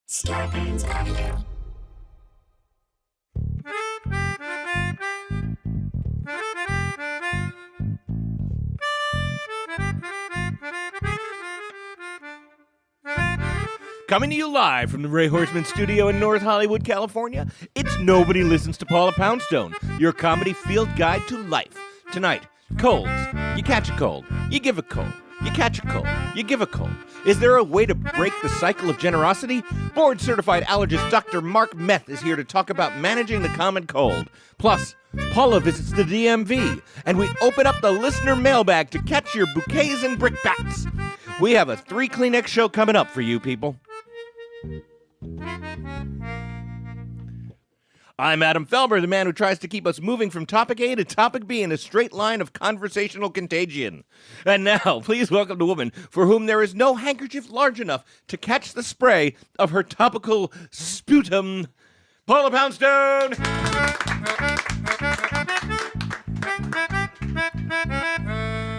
Starbane's Audio. Coming to you live from the Ray Horseman Studio in North Hollywood, California, it's Nobody Listens to Paula Poundstone, your comedy field guide to life. Tonight, colds. You catch a cold, you give a cold. You catch a cold, you give a cold. Is there a way to break the cycle of generosity? Board-certified allergist Dr. Marc Meth is here to talk about managing the common cold. Plus, Paula visits the DMV, and we open up the listener mailbag to catch your bouquets and brickbats. We have a 3 Kleenex show coming up for you people. I'm Adam Felber, the man who tries to keep us moving from topic A to topic B in a straight line of conversational contagion. And now, please welcome the woman for whom there is no handkerchief large enough to catch the spray of her topical sputum, Paula Poundstone!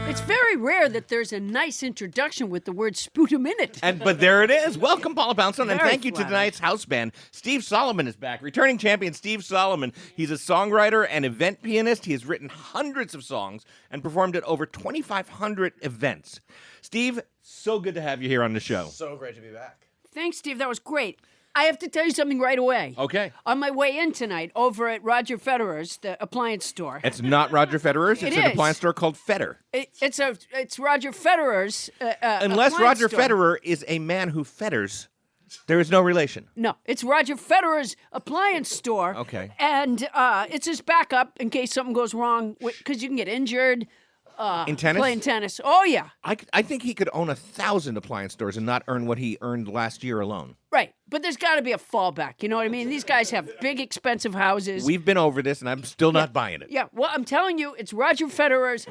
It's very rare that there's a nice introduction with the word sputum in it. But there it is. Welcome, Paula Poundstone, and Very thank you to flattering. tonight's house band. Steve Solomon is back. Returning champion Steve Solomon. He's a songwriter and event pianist. He has written hundreds of songs and performed at over 2,500 events. Steve, so good to have you here on the show. So great to be back. Thanks, Steve. That was great. I have to tell you something right away. Okay. On my way in tonight, over at Roger Federer's, the appliance store. It's not Roger Federer's. It's It an is. appliance store called Feder. It's Roger Federer's. Unless appliance Roger store. Federer is a man who fetters, there is no relation. No, it's Roger Federer's appliance store. Okay. And it's his backup in case something goes wrong, because you can get injured. In tennis? Playing tennis. Oh, yeah. I think he could own 1,000 appliance stores and not earn what he earned last year alone. Right. But there's got to be a fallback. You know what I mean? These guys have big, expensive houses. We've been over this, and I'm still not buying it. Yeah, well, I'm telling you, it's Roger Federer's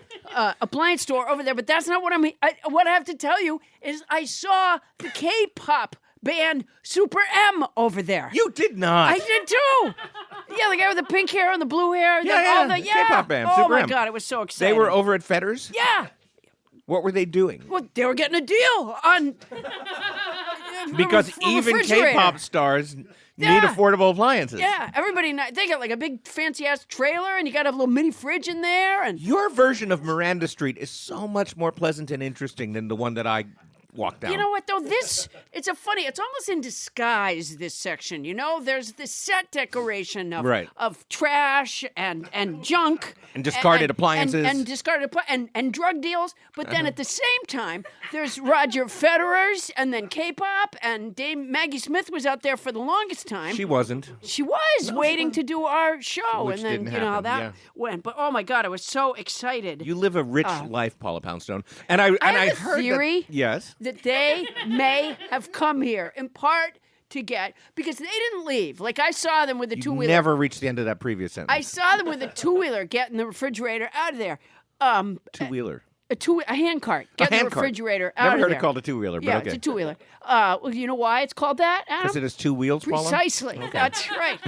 appliance store over there, but that's not what I mean. What I have to tell you is I saw the K-pop band Super M over there. You did not. I did too. Yeah, the guy with the pink hair and the blue hair. Yeah, the K-pop band, Oh, Super my M. God, it was so They exciting. were over at Feder's? Yeah. What were they doing? Well, they were getting a deal on... Because for even refrigerator. K-pop stars need Yeah. affordable appliances. Yeah, everybody, they got like a big fancy-ass trailer, and you got to have a little mini fridge in there, and... Your version of Miranda Street is so much more pleasant and interesting than the one that I walked down. You know what, though? It's almost in disguise, this section, you know? There's this set decoration of, Right. of trash and junk. And discarded appliances. And discarded and drug deals. But then at the same time, there's Roger Federer's and then K-pop, and Dame Maggie Smith was out there for the longest time. She wasn't. She was waiting to do our show, Which and then, didn't you know, how happen, that yeah. went. But, oh, my God, I was so excited. You live a rich life, Paula Poundstone. And I have a heard theory. that... Yes? That they may have come here in part to get, because they didn't leave. Like, I saw them with a You two-wheeler. never reached the end of that previous sentence. I saw them with a two-wheeler getting the refrigerator out of there. Two-wheeler. A hand cart getting hand the cart. refrigerator out Never of heard there. it called a two-wheeler, but Yeah, okay. it's a two-wheeler. Well, you know why it's called that, Adam? Because it has 2 wheels, Paula? Precisely. That's right.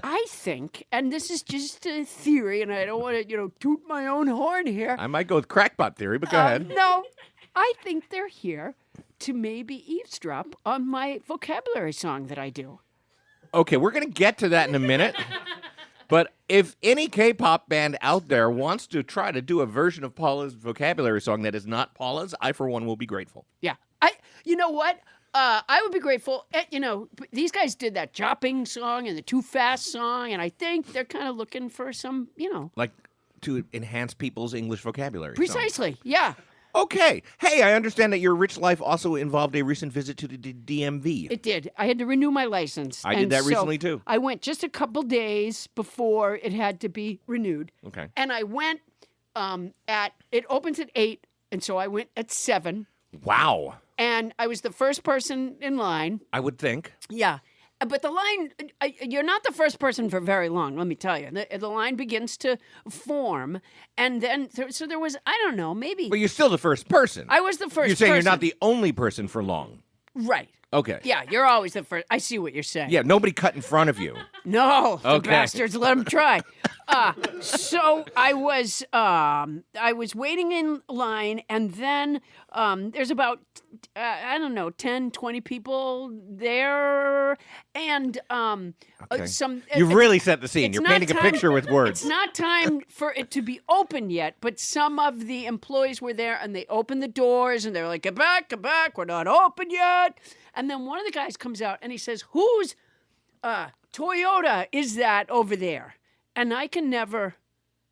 I think, and this is just a theory, and I don't want to, toot my own horn here. I might go with crackpot theory, but go ahead. No, I think they're here to maybe eavesdrop on my vocabulary song that I do. Okay, we're going to get to that in a minute. But if any K-pop band out there wants to try to do a version of Paula's vocabulary song that is not Paula's, I, for one, will be grateful. Yeah. You know what? I would be grateful. These guys did that Jopping song and the Too Fast song, and I think they're kind of looking for some, Like, to enhance people's English vocabulary. Precisely. Yeah. Okay. Hey, I understand that your rich life also involved a recent visit to the DMV. It did. I had to renew my license. I did and that so recently, too. I went just a couple days before it had to be renewed. Okay. And I went it opens at 8, and so I went at 7. Wow. And I was the first person in line. I would think. Yeah. But the line, you're not the first person for very long, let me tell you. The line begins to form. And then, so there was, I don't know, maybe. But you're still the first person. I was the first person. You're saying you're not the only person for long. Right. Okay. Yeah, you're always the first. I see what you're saying. Yeah, nobody cut in front of you. No, the Okay. bastards, let them try. So I was waiting in line, and then there's about, 10, 20 people there, and some... You've really set the scene. it's You're not painting a time- picture with words. It's not time for it to be open yet, but some of the employees were there, and they opened the doors, and they're like, get back, we're not open yet. And then one of the guys comes out, and he says, whose Toyota is that over there? And I can never...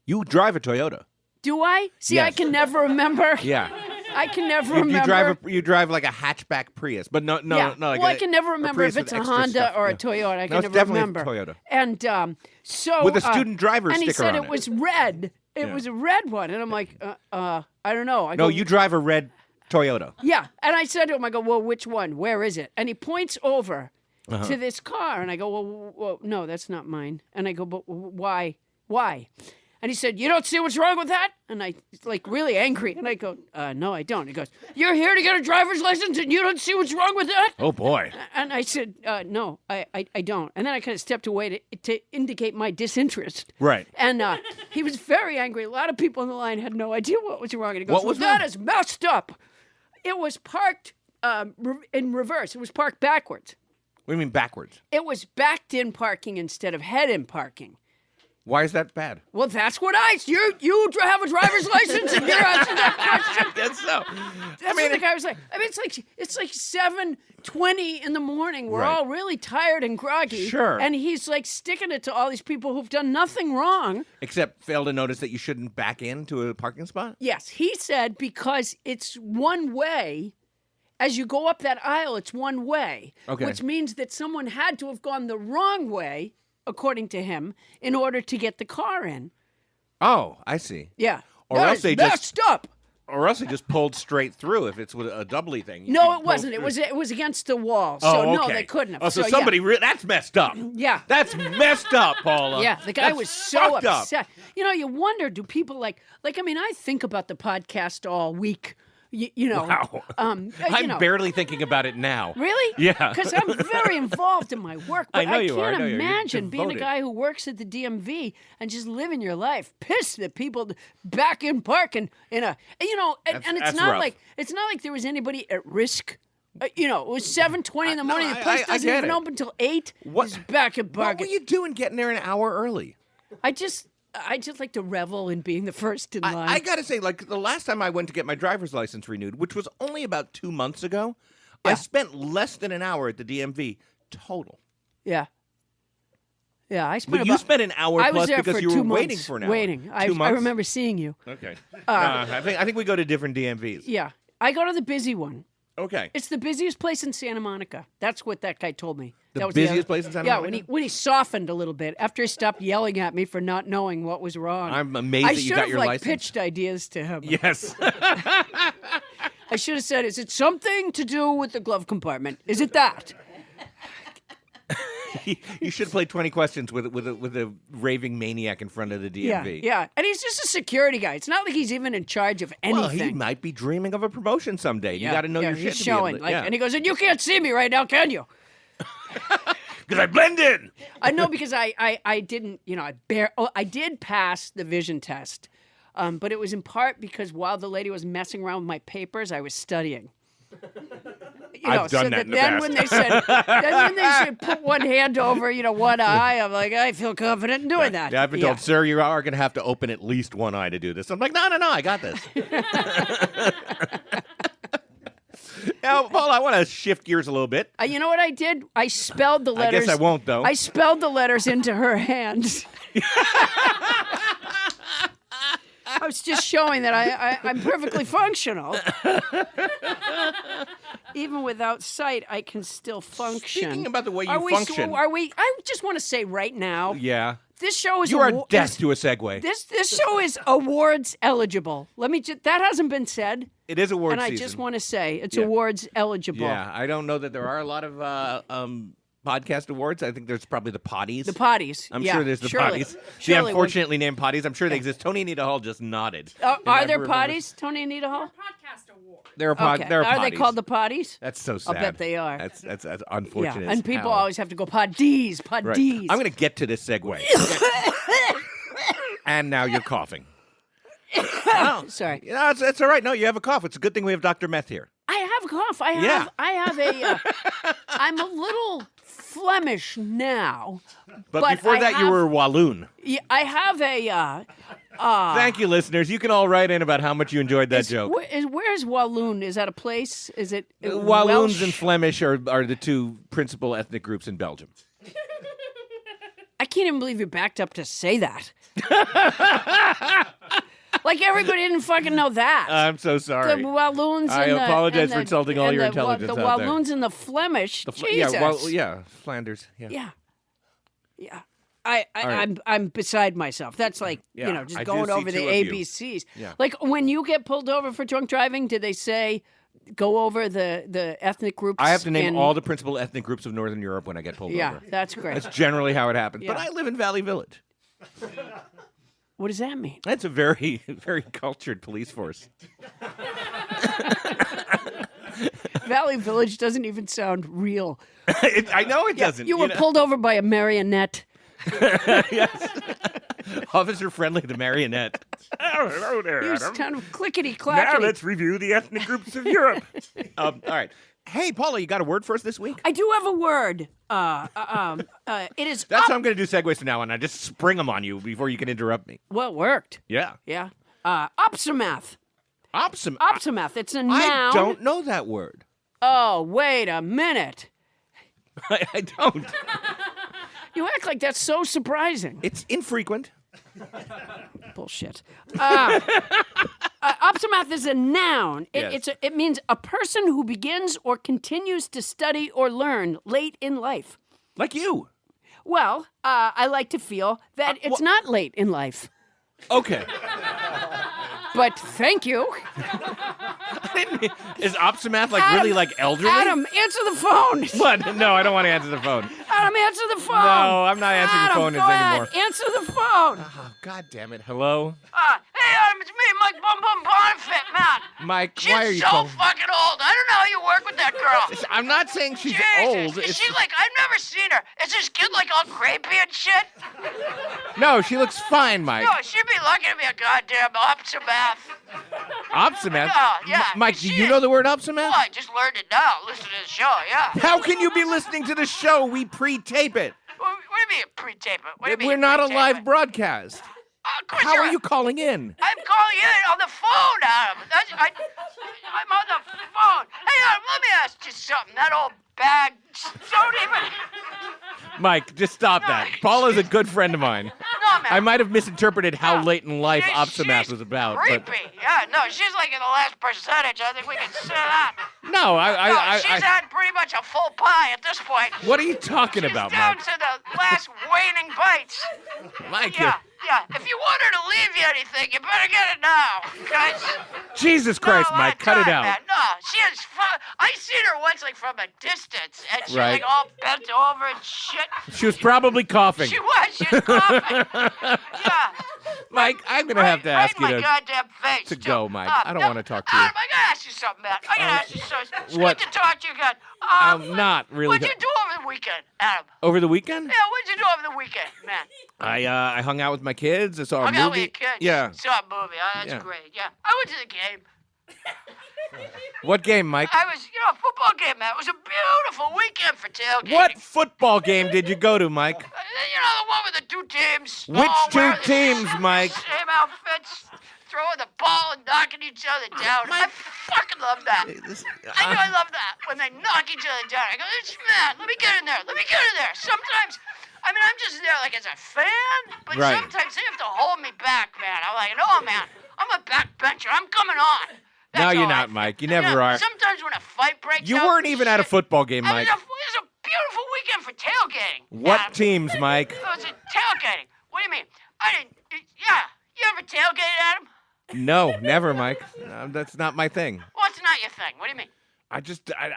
You drive a Toyota. Do I? See, Yes. I can never remember. Yeah. I can never You remember. drive like a hatchback Prius, but no. Yeah. Like well, I can never remember Prius if it's with a extra Honda stuff. or a Yeah. Toyota. I No, can it's never definitely a remember. Toyota. And so With a student driver and he sticker said on it it. was red. It Yeah. was a red one, and I'm like, I don't know. I No, go, you drive a red Toyota. Yeah, and I said to him, I go, well, which one? Where is it? And he points over to this car, and I go, well, no, that's not mine. And I go, but why? And he said, you don't see what's wrong with that? And I, like, really angry. And I go, no, I don't. He goes, you're here to get a driver's license, and you don't see what's wrong with that? Oh, boy. And I said, no, I don't. And then I kind of stepped away to indicate my disinterest. Right. And he was very angry. A lot of people in the line had no idea what was wrong. And he goes, What was that wrong? is messed up. It was parked in reverse. It was parked backwards. What do you mean backwards? It was backed-in parking instead of head-in parking. Why is that bad? Well, that's what you have a driver's license and you're asking that question. That's so. That's what the guy was like. I mean, it's like 7:20 in the morning. We're Right. all really tired and groggy. Sure. And he's like sticking it to all these people who've done nothing wrong. Except fail to notice that you shouldn't back into a parking spot? Yes, he said because it's one way. As you go up that aisle, it's one way. Okay. Which means that someone had to have gone the wrong way, according to him, in order to get the car in. Oh, I see. Yeah. Or That else is they just- messed up. Or else they just pulled straight through if it's with a doubly thing. You No, can it pull wasn't. through. It was against the wall. So Oh, no, okay. they couldn't have. Oh, so yeah. somebody that's messed up. Yeah. That's messed up, Paula. Yeah, the guy That's was so fucked up. upset. You know, you wonder, do people like I mean, I think about the podcast all week. You know, Wow. I'm barely thinking about it now. Really? Yeah. Because I'm very involved in my work. But I know you are. I can't know you are. You're imagine being a devoted. guy who works at the DMV and just living your life pissed that people back in parking in a and it's That's not rough. like there was anybody at risk. It was 7:20 in the morning. The place I doesn't get even it. open till 8. What- It's back in What parking. were you doing getting there an hour early? I just like to revel in being the first in line. I gotta say, like the last time I went to get my driver's license renewed, which was only about 2 months ago, I Yeah. spent less than an hour at the DMV total. Yeah. Yeah, I spent But you spent an hour I was plus there because for you 2 were months waiting for an hour. Waiting. 2 I months? remember seeing you. Okay. I think we go to different DMVs. Yeah. I go to the busy one. Okay. It's the busiest place in Santa Monica. That's what that guy told me. The That was busiest other- place in Santa yeah, Monica? when he softened a little bit after he stopped yelling at me for not knowing what was wrong. I'm amazed I that you should got have your license. pitched ideas to him. Yes. I should have said, "Is it something to do with the glove compartment? Is it that?" You should play 20 questions with a raving maniac in front of the DMV. Yeah. And he's just a security guy. It's not like he's even in charge of anything. Well, he might be dreaming of a promotion someday. You got to know your shit. He's to be able showing. to- Like, yeah. and he goes, "And you can't see me right now, can you?" Because I blend in. I know because I didn't, I did pass the vision test, but it was in part because while the lady was messing around with my papers, I was studying. I've done so that in the then past. when they said put one hand over, one eye, I'm like, I feel confident in doing that. Yeah, I've been told, sir, you are going to have to open at least one eye to do this. I'm like, no, I got this. Now, Paul, I want to shift gears a little bit. You know what I did? I spelled the letters. I guess I won't, though. I spelled the letters into her hands. I was just showing that I'm perfectly functional. Even without sight, I can still function. Speaking about the way you function. I just want to say right now, Yeah. this show is You are deaf to a segue. This show is awards eligible. That hasn't been said. It is awards And I season. just want to say it's Yeah. awards eligible. Yeah, I don't know that there are a lot of podcast awards. I think there's probably the potties. The potties. I'm yeah, sure there's the surely. potties. The Surely unfortunately named potties. I'm sure they exist. Tony Anita Hall just nodded. are And there I remember- potties, Tony Anita Hall? Podcast award. There are Okay. there are Are potties. they called the potties? That's so sad. bet they are. That's unfortunate. Yeah. as And people hell. always have to go poddies. Right. Poddies. I'm going to get to this segue. And now you're coughing. Oh, sorry. It's all right. No, you have a cough. It's a good thing we have Dr. Meth here. I have a cough. I have I'm a little Flemish now. But before that, you were Walloon. Yeah, I have a... Thank you, listeners. You can all write in about how much you enjoyed that joke. Where's Walloon? Is that a place? Is it Walloons Welsh? and Flemish are the two principal ethnic groups in Belgium. I can't even believe you backed up to say that. Like everybody didn't fucking know that. I'm so sorry. The Walloons I and apologize for insulting all your intelligence the out there. Walloons and the Flemish. Jesus. Flanders. Yeah. I'm beside myself. That's like just I going do see over the two of you. ABCs. Yeah. Like when you get pulled over for drunk driving, did they say go over the ethnic groups? I have to name all the principal ethnic groups of Northern Europe when I get pulled over. Yeah, that's great. That's generally how it happens. Yeah. But I live in Valley Village. What does that mean? That's a very, very cultured police force. Valley Village doesn't even sound real. I know it doesn't. You were pulled over by a marionette. Yes. Officer Friendly the marionette. Oh, hello there, He was Adam. kind of clickety-clackety. Now let's review the ethnic groups of Europe. All right. Hey, Paula, you got a word for us this week? I do have a word. It is That's how I'm going to do segues from now on. I just spring them on you before you can interrupt me. Well, it worked. Yeah. Yeah. Opsimath. Opsimath. It's a noun. I don't know that word. Oh, wait a minute. I don't. You act like that's so surprising. It's infrequent. Bullshit. Opsimath is a noun. It means a person who begins or continues to study or learn late in life. Like you. Well, I like to feel that it's not late in life. Okay. But thank you. Is Opsimath really like elderly? Adam, answer the phone. What? No, I don't want to answer the phone. Adam, answer the phone. No, I'm not answering Adam, the phone go ahead. anymore. Answer the phone. Oh, God damn it. Hello? Hey, Adam, it's me, Mike Bum Bum Bonfit, man. Mike, She's why are you so calling? fucking old. I don't know how you work with that girl. I'm not saying she's Jesus. old. Is she like, I've never seen her. Is this kid like all crepey and shit? No, she looks fine, Mike. No, she'd be lucky to be a goddamn Opsimath. Opsimath? Yeah. Mike, do you know the word Opsimath? Well, I just learned it now. Listen to the show, yeah. How can you be listening to the show? We pre-tape it. What do you mean pre-tape it? What do you mean We're not a pre-tape live it? broadcast. Of course How you're are you calling in? I'm calling in on the phone, Adam. I'm on the phone. Hey, Adam, let me ask you something. That old bag, don't even... Mike, just stop that. Paula's a good friend of mine. No, man. I might have misinterpreted how late in life She's Opsimath was about. Creepy. But Yeah, no, she's like in the last percentage. I think we can say that. no, She's had pretty much a full pie at this point. what are you talking She's about, down Mike? to the last waning bites. Mike, Yeah. If you want her to leave you anything, you better get it now, guys. Jesus Christ, No, Mike, cut it out. Man. No, she is I seen her once, like, from a distance, and she's, Right. like, all bent over and shit. She was probably coughing. She was coughing. Yeah. Mike, I'm going to have to ask you right in my goddamn face, to too. go, Mike. I don't want to talk to you. Adam, I gotta ask you something, man. I gotta ask you something. It's what? good to talk to you again. Not really. What'd you do over the weekend, Adam? Over the weekend? Yeah, what'd you do over the weekend, man? I hung out with my kids. I saw a Hung movie. out with your kids. Yeah. Saw a movie. Oh, that's Yeah. great. Yeah. I went to the game. What game, Mike? I was, a football game, man. It was a beautiful weekend for tailgating. What football game did you go to, Mike? The one with the two teams. Which two wearing the teams, Mike? Same outfits, throwing the ball and knocking each other down. I fucking love that. I love that when they knock each other down. I go, man, let me get in there. Sometimes, I'm just there like as a fan, but Right. sometimes they have to hold me back, man. I'm like, no, man, I'm a backbencher. I'm coming on. No, That's you're all not, Mike. You never are. Sometimes when a fight breaks You out, weren't even at a shit, football game, I mean, Mike. it was a beautiful weekend for tailgating. What Adam. teams, Mike? It was a tailgating. What do you mean? I didn't. Yeah. You ever tailgate, Adam? No, never, Mike. That's not my thing. What's not your thing? What do you mean?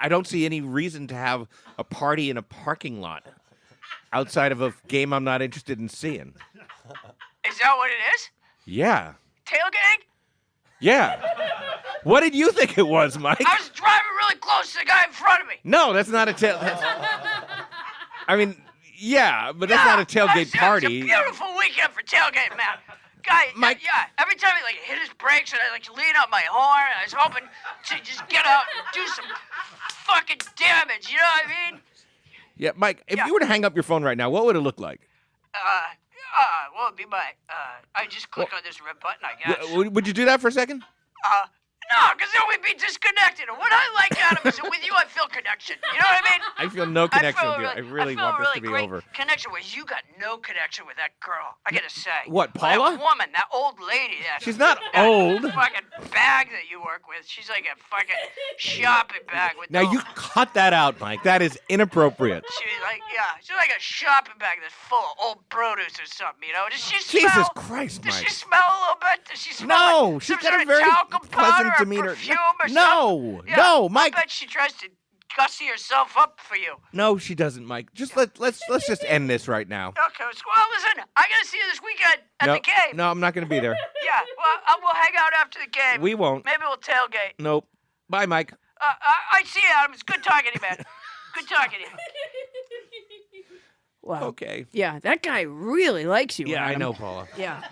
I don't see any reason to have a party in a parking lot outside of a game I'm not interested in seeing. Is that what it is? Yeah. Tailgating? Yeah. What did you think it was, Mike? I was driving really close to the guy in front of me. No, that's not a tail. I mean, yeah, but that's not a tailgate It party. was a beautiful weekend for tailgating, man. guy, Mike. yeah, every time he like hit his brakes and I like lean up my horn, I was hoping to just get out and do some fucking damage, you know what I mean? Yeah, Mike, if you were to hang up your phone right now, what would it look like? Well, it'd be I just click on this red button, I guess. Would you do that for a second? No, because then we'd be disconnected. And what I like, Adam, is that with you I feel connection. You know what I mean? I feel no connection with you. I feel really want this really to be great over. Connection, whereas you got no connection with that girl. I gotta say. What, Paula? That woman, that old lady. She's not that old. Fucking bag that you work with. She's like a fucking shopping bag with. Now you cut that out, Mike. That is inappropriate. She's like a shopping bag that's full of old produce or something. You know? Does she smell? Jesus Christ, Mike. Does she smell a little bit? Does she smell? No, she's some got sort a of very talcum powder pleasant or demeanor. perfume or No, something? Yeah, no, Mike. I bet she tries to gussy herself up for you. No, she doesn't, Mike. Just let's just end this right now. Okay, well, listen, I gotta see you this weekend at the game. No, I'm not going to be there. Yeah, well, we'll hang out after the game. We won't. Maybe we'll tailgate. Nope. Bye, Mike. I see you, Adam. It's good talking to you, man. Good talking to you. Wow. Okay. Yeah, that guy really likes you, Yeah, Adam. I know, Paula. Yeah.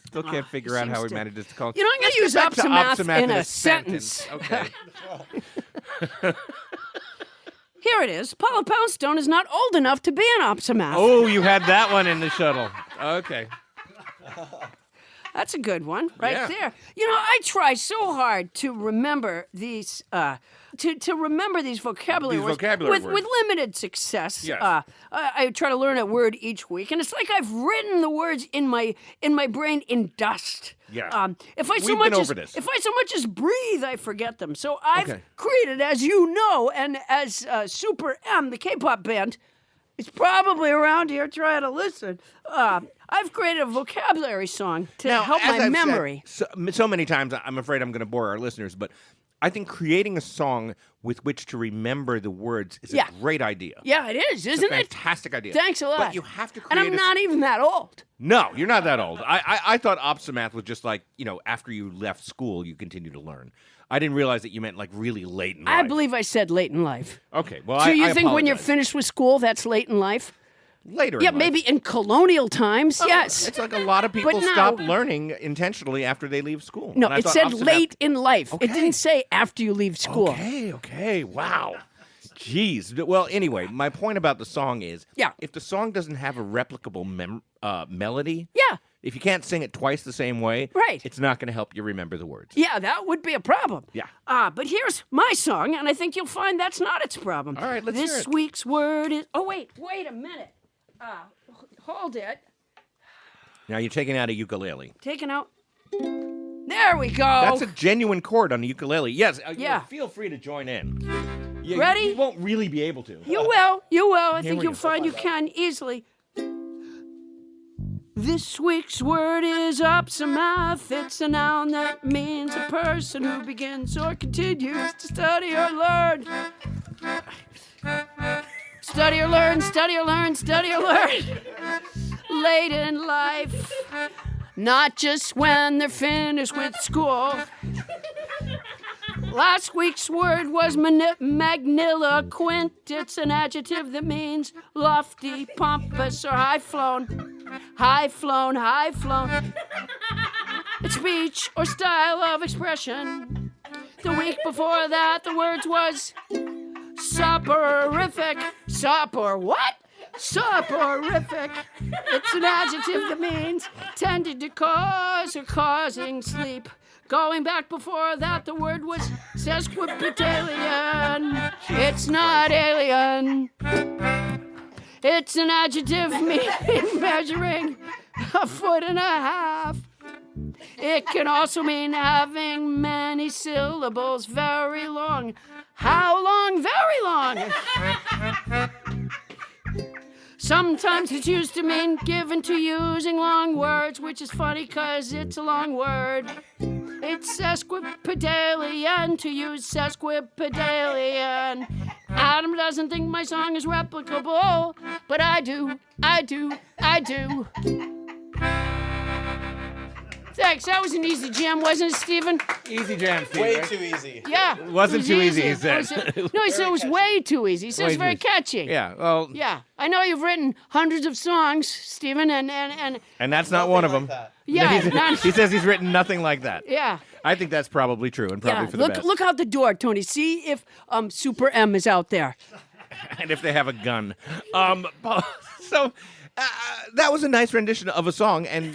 Still can't figure out how he manages to call. You know, I'm going to use Let's get back to opsomath in a sentence. sentence. Okay. Here it is. Paula Poundstone is not old enough to be an opsomath. Oh, you had that one in the shuttle. Okay. That's a good one Yeah. there. You know, I try so hard to remember these to remember these vocabulary These words vocabulary with words. limited success. Yes. I try to learn a word each week, and it's like I've written the words in my brain in dust. Yeah. If I so We've much been as over this. if I so much as breathe, I forget them. So I've Okay. created, as you know, and as Super M, the K-pop band, is probably around here trying to listen. I've created a vocabulary song to Now, help as my I've memory. said so many times, I'm afraid I'm going to bore our listeners, but I think creating a song with which to remember the words is a great idea. Yeah, it is, It's isn't a it? fantastic idea. Thanks a lot. But you have to create And I'm not even that old. No, you're not that old. I thought opsomath was just like, after you left school, you continue to learn. I didn't realize that you meant like really late in life. I believe I said late in life. Okay, well, So you I think when you're apologize. finished with school, that's late in life? Later Yeah, in life. maybe in colonial times, yes. It's like a lot of people But now- stop learning intentionally after they leave school. No, And I it thought said opsomath- late in life. It Okay. didn't say after you leave school. Okay, wow. Jeez. Well, anyway, my point about the song is, Yeah. if the song doesn't have a replicable melody, Yeah. if you can't sing it twice the same way, Right. it's not going to help you remember the words. Yeah, that would be a problem. Yeah. But here's my song, and I think you'll find that's not its problem. All right, let's this hear it. week's word is. Oh, wait a minute. Hold it. Now you're taking out a ukulele. Taking out. There we go. That's a genuine chord on a ukulele. Yes. Yeah. Feel free to join in. Ready? You won't really be able to. You will. I Here think we you'll go. find you can easily. This week's word is opsomath. It's a noun that means a person who begins or continues to study or learn. Study or learn, study or learn, study or learn. Late in life, not just when they're finished with school. Last week's word was magniloquent. It's an adjective that means lofty, pompous, or high-flown. High-flown, high-flown. It's speech or style of expression. The week before that, the words was soporific. What? Soporific. It's an adjective that means tended to cause or causing sleep. Going back before that, the word was sesquipedalian. It's not alien. It's an adjective meaning measuring 1.5 feet. It can also mean having many syllables, very long. How long? Very long. Sometimes it's used to mean given to using long words, which is funny because it's a long word. It's sesquipedalian to use sesquipedalian. Adam doesn't think my song is replicable, but I do. Thanks. That was an easy jam, wasn't it, Stephen? Easy jam, Steve. Way right? too easy. Yeah. It wasn't too easy, he said. No, he said it was way too easy. He said it's very catchy. Yeah, well... Yeah. I know you've written hundreds of songs, Stephen, and And that's not one of them. Like that. yeah. He says he's written nothing like that. Yeah. I think that's probably true and probably Yeah. for the best. Look out the door, Tony. See if Super M is out there. And if they have a gun. So that was a nice rendition of a song and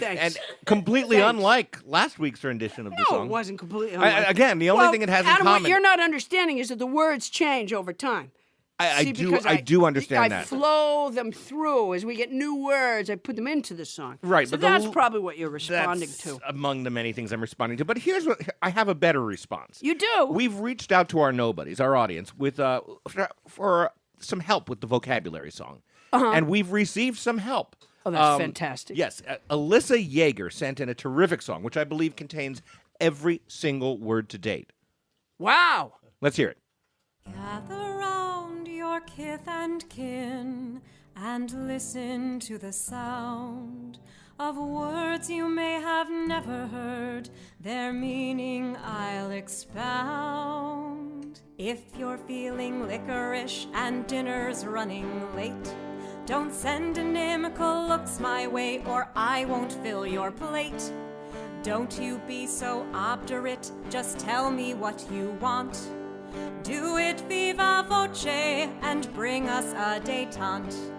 completely Thanks. unlike last week's rendition of the No, song. it wasn't completely. Again, the only thing it has Adam, in common... what you're not understanding is that the words change over time. I because do understand I that. flow them through as we get new words. I put them into the song. Right, So but that's probably what you're responding That's to. among the many things I'm responding to. But here's what I have a better response. You do. We've reached out to our nobodies, our audience, with for some help with the vocabulary song, and we've received some help. Oh, that's fantastic. Yes, Alyssa Yeager sent in a terrific song, which I believe contains every single word to date. Wow. Let's hear it. Gather round your kith and kin and listen to the sound of words you may have never heard. Their meaning I'll expound. If you're feeling liquorish and dinner's running late, don't send inimical looks my way or I won't fill your plate. Don't you be so obdurate, just tell me what you want. Do it viva voce and bring us a détente.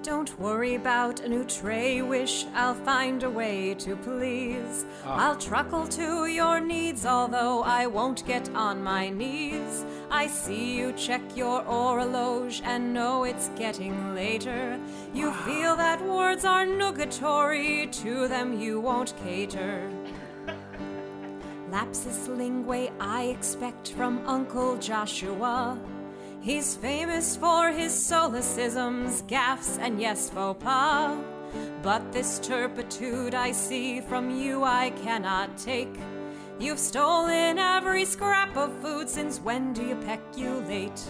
Don't worry about an outre wish, I'll find a way to please. I'll truckle to your needs, although I won't get on my knees. I see you check your horologe and know it's getting later. You feel that words are nugatory, to them you won't cater. Lapsus linguae I expect from Uncle Joshua. He's famous for his solecisms, gaffes, and yes, faux pas. But this turpitude I see from you I cannot take. You've stolen every scrap of food, since when do you peculate?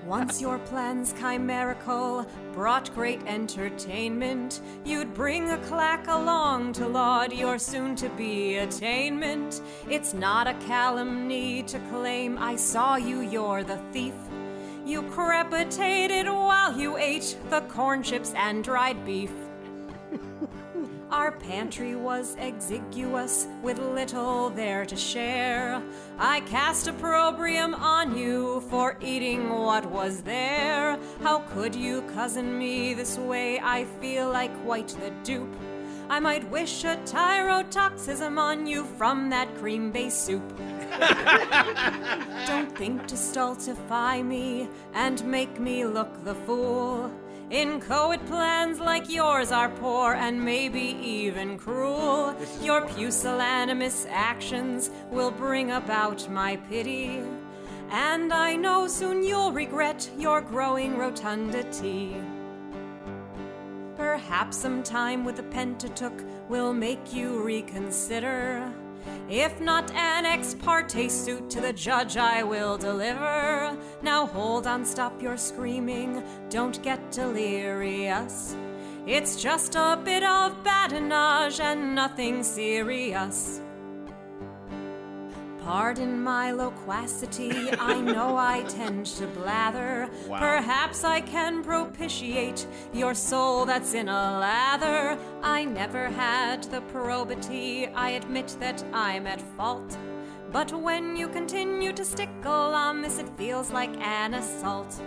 Once your plans chimerical brought great entertainment, you'd bring a clack along to laud your soon-to-be attainment. It's not a calumny to claim I saw you, you're the thief. You crepitated while you ate the corn chips and dried beef. Our pantry was exiguous, with little there to share. I cast opprobrium on you for eating what was there. How could you cozen me this way? I feel like quite the dupe. I might wish a tyrotoxism on you from that cream-based soup. Don't think to stultify me and make me look the fool. Inchoate plans like yours are poor and maybe even cruel. Your pusillanimous actions will bring about my pity, and I know soon you'll regret your growing rotundity. Perhaps some time with the Pentateuch will make you reconsider. If not an ex parte suit to the judge I will deliver. Now hold on, stop your screaming, don't get delirious. It's just a bit of badinage and nothing serious. Pardon my loquacity, I know I tend to blather. Wow. Perhaps I can propitiate your soul that's in a lather. I never had the probity, I admit that I'm at fault. But when you continue to stickle on this, it feels like an assault.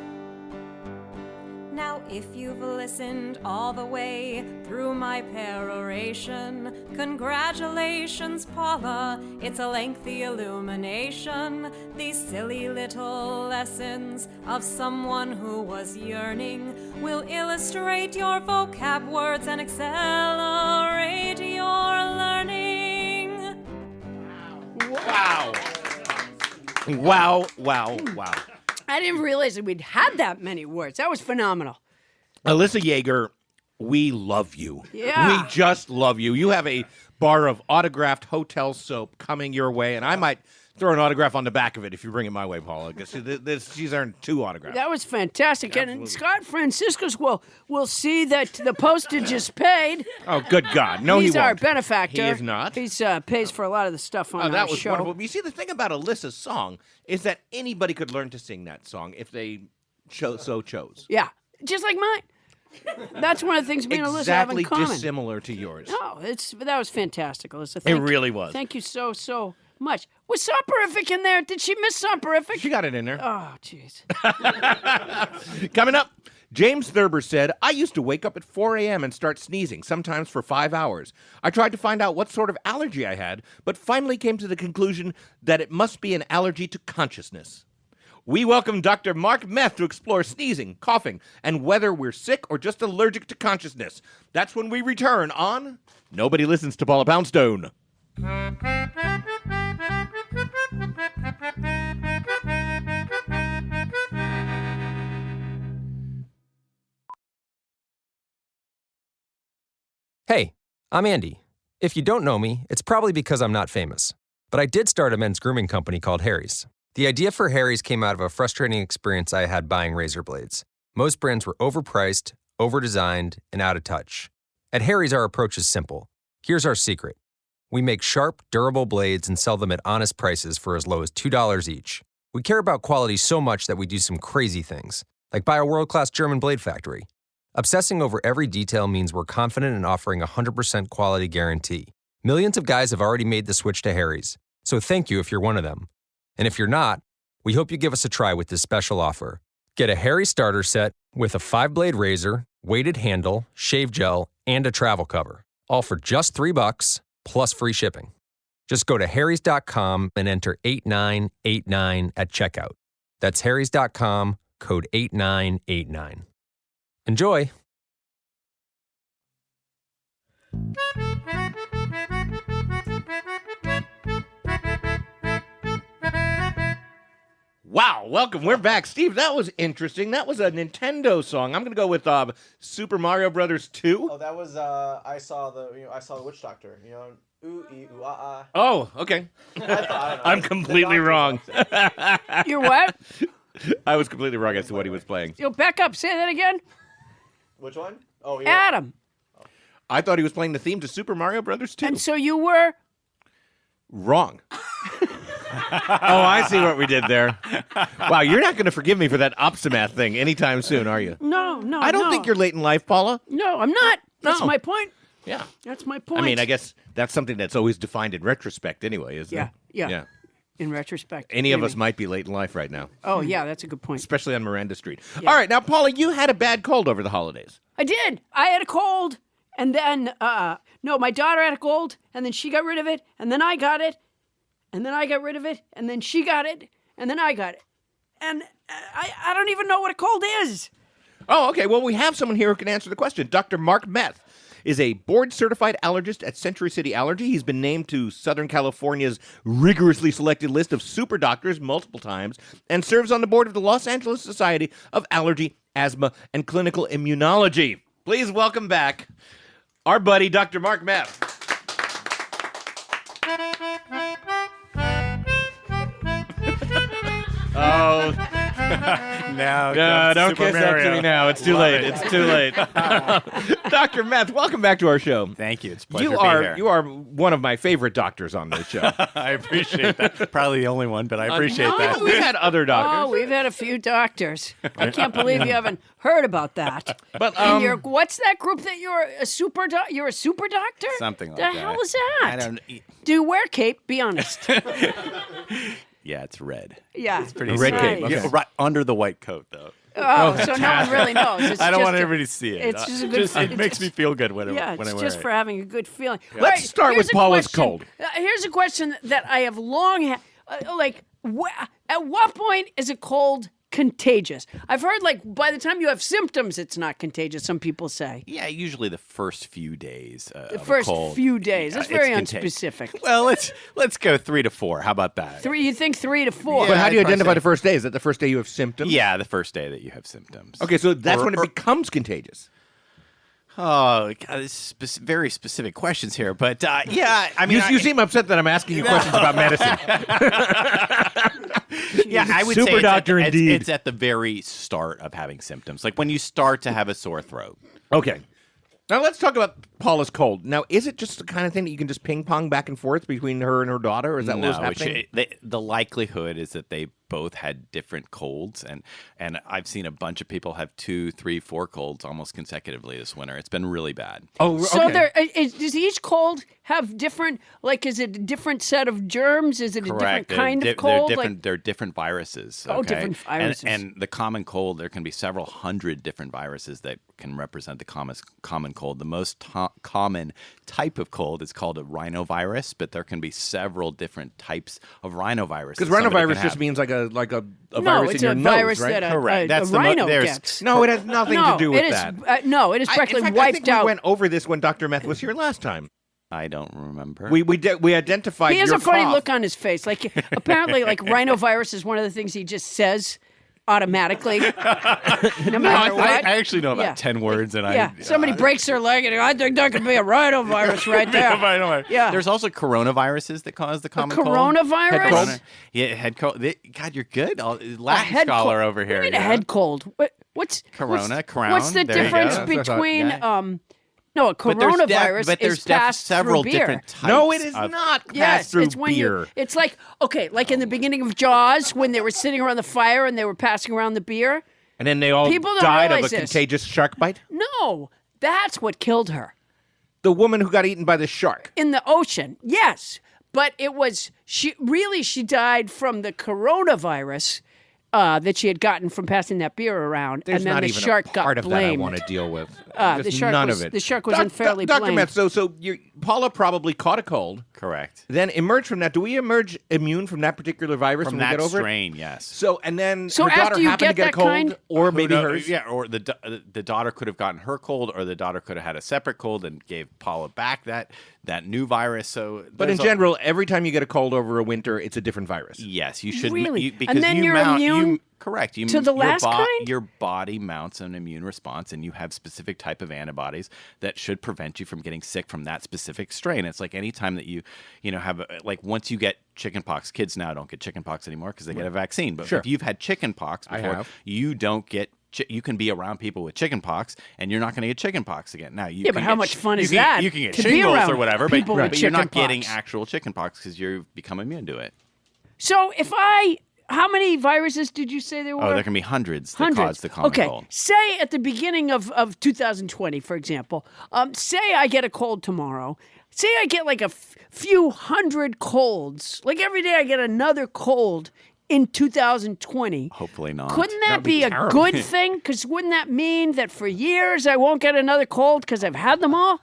Now if you've listened all the way through my peroration, congratulations, Paula, it's a lengthy illumination. These silly little lessons of someone who was yearning will illustrate your vocab words and accelerate your learning. Wow. Wow, wow, wow. I didn't realize that we'd had that many words. That was phenomenal. Alyssa Yeager, we love you. Yeah. We just love you. You have a bar of autographed hotel soap coming your way, and I might throw an autograph on the back of it if you bring it my way, Paula. She's earned 2 autographs. That was fantastic. Absolutely. And Scott Franciscus will see that the postage is paid. Oh, good God. No, He's he won't. our benefactor. He is not. He's pays for a lot of the stuff on that our was show. wonderful. You see, the thing about Alyssa's song is that anybody could learn to sing that song if they so chose. Yeah, just like mine. That's one of the things me and Alyssa have in Exactly common. dissimilar to yours. No, that was fantastic, Alyssa. It Thank really was. Thank you so much. Was Soporific in there? Did she miss Soporific? She got it in there. Oh, jeez. Coming up, James Thurber said, I used to wake up at 4 a.m. and start sneezing, sometimes for 5 hours. I tried to find out what sort of allergy I had, but finally came to the conclusion that it must be an allergy to consciousness. We welcome Dr. Marc Meth to explore sneezing, coughing, and whether we're sick or just allergic to consciousness. That's when we return on Nobody Listens to Paula Poundstone. Hey, I'm Andy. If you don't know me, it's probably because I'm not famous. But I did start a men's grooming company called Harry's. The idea for Harry's came out of a frustrating experience I had buying razor blades. Most brands were overpriced, overdesigned, and out of touch. At Harry's, our approach is simple. Here's our secret. We make sharp, durable blades and sell them at honest prices for as low as $2 each. We care about quality so much that we do some crazy things, like buy a world-class German blade factory. Obsessing over every detail means we're confident in offering a 100% quality guarantee. Millions of guys have already made the switch to Harry's, so thank you if you're one of them. And if you're not, we hope you give us a try with this special offer. Get a Harry starter set with a 5-blade razor, weighted handle, shave gel, and a travel cover. All for just $3 plus free shipping. Just go to harrys.com and enter 8989 at checkout. That's harrys.com, code 8989. Enjoy! Wow, welcome. We're back. Steve, that was interesting. That was a Nintendo song. I'm going to go with Super Mario Brothers 2. Oh, that was I saw the Witch Doctor. Ooh ee ooh ah ah. Oh, okay. I don't know. I'm completely wrong. You're what? I was completely wrong as to what he was playing. Yo, back up. Say that again. Which one? Oh, yeah. Adam. I thought he was playing the theme to Super Mario Brothers 2. And so you were? Wrong. Oh, I see what we did there. Wow, you're not going to forgive me for that opsimath thing anytime soon, are you? No. I don't think you're late in life, Paula. No, I'm not. That's No. my point. Yeah. That's my point. I mean, I guess that's something that's always defined in retrospect anyway, isn't it? Yeah. In retrospect. Any of maybe. us might be late in life right now, Oh, yeah, that's a good point. especially on Miranda Street. All right, now, Paula, you had a bad cold over the holidays. I did. I had a cold, and then, no, my daughter had a cold, and then she got rid of it, and then I got it, and then I got rid of it, and then she got it, and then I got it. And I don't even know what a cold is. Oh, okay. Well, we have someone here who can answer the question. Dr. Marc Meth is a board-certified allergist at Century City Allergy. He's been named to Southern California's rigorously selected list of super doctors multiple times and serves on the board of the Los Angeles Society of Allergy, Asthma, and Clinical Immunology. Please welcome back our buddy, Dr. Marc Meth. Oh, Now don't kiss that to me now. It's too late. It's too late. Dr. Meth, welcome back to our show. Thank you. It's a pleasure You to be are here. you are one of my favorite doctors on this show. I appreciate that. Probably the only one, but I appreciate no. that. We've had other Oh, doctors. we've had a few doctors. I can't believe you haven't heard about that. But And you're, what's that group that you're a super you're a super doctor? Something like the that. hell is that? I don't. Do you wear cape? Be honest. Yeah, it's red. Yeah. It's pretty A red sweet. cape, okay. Yeah, right under the white coat, though. Oh, so no one really knows. It's I don't just want a- everybody to see it. It's just a good. It makes me feel good when Yeah, I wear it's just it. for having a good feeling. All Let's start here's with a Paula's question. cold. Here's a question that I have long had. At what point is a cold contagious? I've heard by the time you have symptoms, it's not contagious. Some people say Yeah, usually the first few days. the first few days. That's very it's contagious. unspecific. Well, let's go 3 to 4. How about that? You think 3 to 4? But how do you I'd probably identify say- the first day? Is that the first day you have symptoms? Yeah, the first day that you have symptoms. Okay, so that's Or- when it or- becomes contagious. Oh, God, this is very specific questions here, but yeah, I mean, You seem upset that I'm asking you questions about medicine. yeah, I would Super say doctor it's indeed. it's at the very start of having symptoms, like when you start to have a sore throat. Okay. Now let's talk about Paula's cold. Now, is it just the kind of thing that you can just ping pong back and forth between her and her daughter? Or is that what was happening? The likelihood is that they both had different colds, and I've seen a bunch of people have 2, 3, 4 colds almost consecutively this winter. It's been really bad. Oh, okay. So does each cold have different? Like, is it a different set of germs? Is it a different kind of cold? They're different viruses. Oh, okay? different viruses. And the common cold, there can be several hundred different viruses that can represent the common cold. The most common type of cold is called a rhinovirus, but there can be several different types of rhinovirus. Because rhinovirus just means like a virus in your nose, virus right? that Correct. a rhino gets. No, it has nothing to do with it that. is, no, it is practically In fact, wiped I think out. we went over this when Dr. Meth was here last time. I don't remember. We identified. He has your a funny cough. look on his face. Like, apparently, like, rhinovirus is one of the things he just says automatically, no matter what. I actually know about Yeah. 10 words, and Somebody breaks their leg, and I think that could be a rhinovirus right there. Yeah. There's also coronaviruses that cause the common coronavirus? Head cold? Yeah, head cold. God, you're good. Latin head scholar cold. over here. What do you mean yeah. a head cold? What's Corona, crown. What's the There you difference go. between Yeah. No, a But there's coronavirus is passed several through beer. different types. No, it is of- not passed Yes, through it's when beer. it's like, okay, like in the beginning of Jaws when they were sitting around the fire and they were passing around the beer. And then they all People don't died of a realize this. contagious shark bite. No, that's what killed her. The woman who got eaten by the shark. In the ocean, yes. But it was, she died from the coronavirus that she had gotten from passing that beer around. There's and then not the even shark a part got of blamed. that I want to deal with. The Just shark none was, of it. The shark was unfairly Dr. blamed. Meth, so Paula probably caught a cold, Correct. then emerged from that. Do we emerge immune from that particular virus From when we that get over strain, yes. So, and then So her daughter after you happened to get get a that cold, kind- or Who maybe knows? hers. Yeah, or the daughter could have gotten her cold, or the daughter could have had a separate cold and gave Paula back that new virus. So, But in there's general, every time you get a cold over a winter, it's a different virus. yes, you should Really? because And then you you're mount, immune correct. You, to the last kind? Your body mounts an immune response, and you have specific type of antibodies that should prevent you from getting sick from that specific strain. It's like any time that you have like once you get chickenpox, kids now don't get chickenpox anymore because they get a vaccine. But Sure. if you've had chickenpox I before, have. you don't get. You can be around people with chickenpox, and you're not going to get chickenpox again. Now, you Yeah, can but how get much fun you is can- that You can get to be shingles around or whatever, people but with you're not chickenpox? getting actual chickenpox because you've become immune to it. So how many viruses did you say there were? Oh, there can be hundreds that cause the common okay. cold. Say at the beginning of 2020, for example, say I get a cold tomorrow. Say I get like a few hundred colds. Like every day I get another cold in 2020. Hopefully not. Couldn't that That'd be be a terrible. good thing? Because wouldn't that mean that for years I won't get another cold because I've had them all?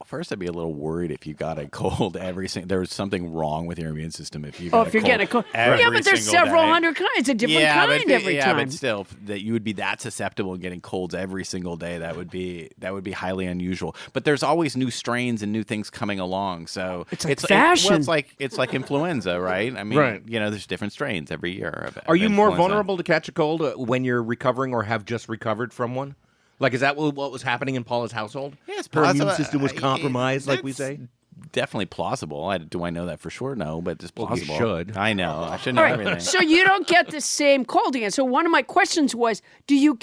First, I'd be a little worried if you got a cold every single. There was something wrong with your immune system if you. Oh, got if you're getting a cold. every Yeah, but there's single several day. hundred kinds. A different kind every time. but still, that you would be that susceptible and getting colds every single day. That would be highly unusual. But there's always new strains and new things coming along. So It's like fashion. it's like influenza, right? I mean, Right. there's different strains every year. Of Are you more influenza. vulnerable to catch a cold when you're recovering or have just recovered from one? Like, is that what was happening in Paula's household? Yeah, it's Her immune possible. system was compromised, like we say? Definitely plausible. Do I know that for sure? No, but it's you plausible. should. I know. I should know All right, everything. so you don't get the same cold again. So one of my questions was, can you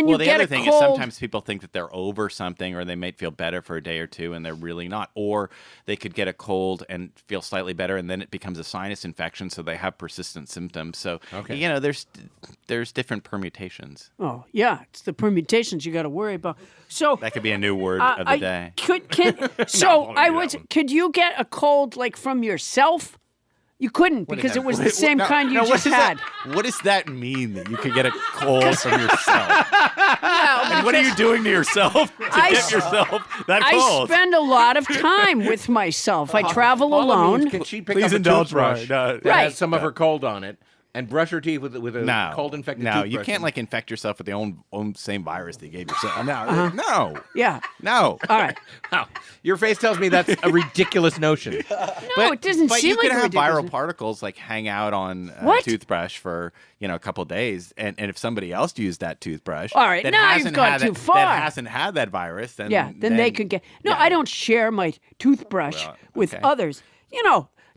Well, the get other a thing cold? is sometimes people think that they're over something or they might feel better for a day or two and they're really not. Or they could get a cold and feel slightly better and then it becomes a sinus infection, so they have persistent symptoms. So, there's different permutations. Oh, yeah, it's the permutations you got to worry about. So That could be a new word of the day. Could you get a cold like from yourself? You couldn't because it was the same kind you just had. What does that mean that you could get a cold from yourself? And what are you doing to yourself to get yourself that I cold? spend a lot of time with myself. I travel Paula alone. means, can she pick Please up a indulge toothbrush me. No, that Right. has some of her cold on it And brush your teeth with a cold-infected toothbrush. No, you can't like infect yourself with the own same virus that you gave yourself. No. Yeah. No. All right. Wow. Your face tells me that's a ridiculous notion. No, it doesn't But seem you like can have ridiculous. viral particles like hang out on a What? toothbrush for a couple of days, and if somebody else used that toothbrush, All right, that now you've hasn't gone had too that, far. that hasn't had that virus, then Then they could get. No, yeah. I don't share my toothbrush Well, with okay. others.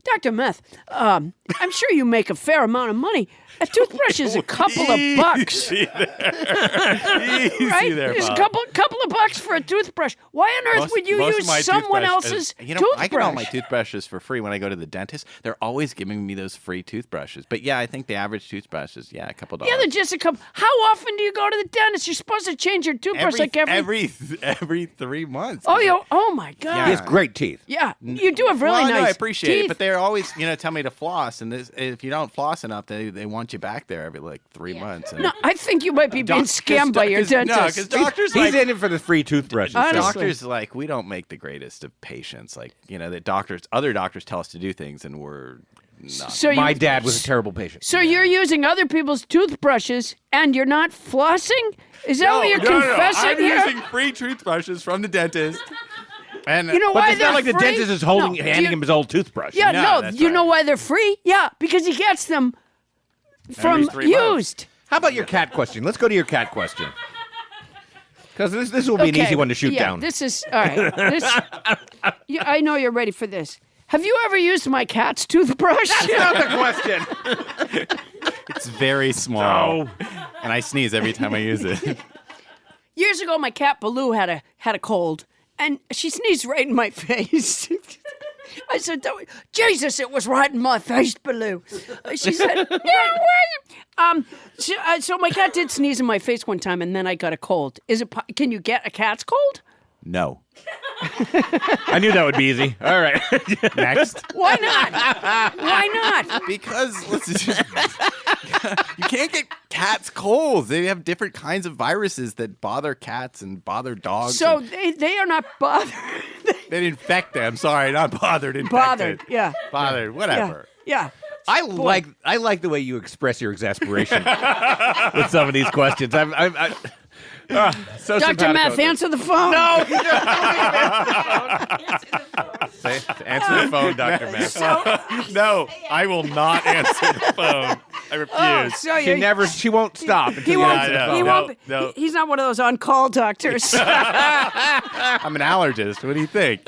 Dr. Meth, I'm sure you make a fair amount of money. A toothbrush is a couple of bucks. Easy Right? there, There's a Bob. couple of bucks for a toothbrush. Why on earth would you most of use my someone toothbrush else's is, toothbrush? I get all my toothbrushes for free when I go to the dentist. They're always giving me those free toothbrushes. But yeah, I think the average toothbrush is a couple dollars. Yeah, they're just a couple. How often do you go to the dentist? You're supposed to change your toothbrush every 3 months. Oh my God. He has great teeth. Yeah, you do have really well, nice no, I appreciate teeth. it, but they're always, tell me to floss, and if you don't floss enough, they want you back there every 3 months. And No, I think you might be being scammed by your dentist. No, because doctors He's in it for the free toothbrushes. Honestly. doctors we don't make the greatest of patients. That other doctors tell us to do things, and we're not. So My you, dad was a terrible patient. So you're using other people's toothbrushes and you're not flossing? Is that what you're confessing I'm here? using free toothbrushes from the dentist. And You know But why it's they're not like the free? dentist is No, handing him his old toothbrush. Yeah, No, no. that's You know right. why they're free? Yeah, because he gets them from 3 months. used. How about your cat question? Let's go to your cat question. Because this will be an easy one to shoot down. This is all right. I know you're ready for this. Have you ever used my cat's toothbrush? Not the question. it's very small, and I sneeze every time I use it. Years ago, my cat Baloo had a cold, and she sneezed right in my face. I said, Jesus, it was right in my face, Baloo. She said, yeah, wait. So my cat did sneeze in my face one time, and then I got a cold. Can you get a cat's cold? No. I knew that would be easy. All right. Next. Why not? Why not? Because you can't get cats colds. They have different kinds of viruses that bother cats and bother dogs. So and they are not bothered. they infect them. Sorry, not bothered. Infected. Bothered, yeah. Bothered. Whatever. Yeah. I like the way you express your exasperation with some of these questions. So Dr. simpatico. Meth, answer the phone. No. Answer the phone, Dr. Meth. No, I will not answer the phone. I refuse. So She won't stop until He you won't. answer the no, phone. He won't. no. He's not one of those on-call doctors. I'm an allergist. What do you think?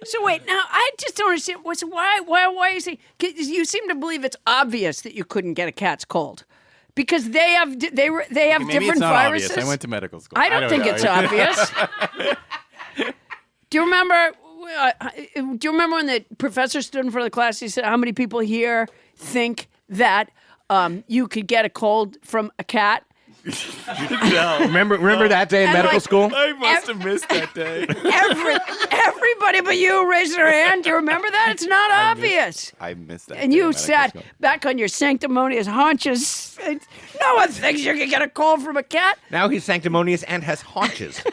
So wait, now I just don't understand. Why you say? You seem to believe it's obvious that you couldn't get a cat's cold because they have Maybe different it's not viruses. obvious. I went to medical school. I don't think know. it's obvious. Do you remember? Do you remember when the professor stood in front of the class? He said, "How many people here think that you could get a cold from a cat?" No. Remember that day in And medical like- school? I must have missed that day. Everybody but you raised their hand. Do you remember that? It's not obvious. I missed that. And day in you medical sat school. back on your sanctimonious haunches. No one thinks you can get a cold from a cat. Now he's sanctimonious and has haunches.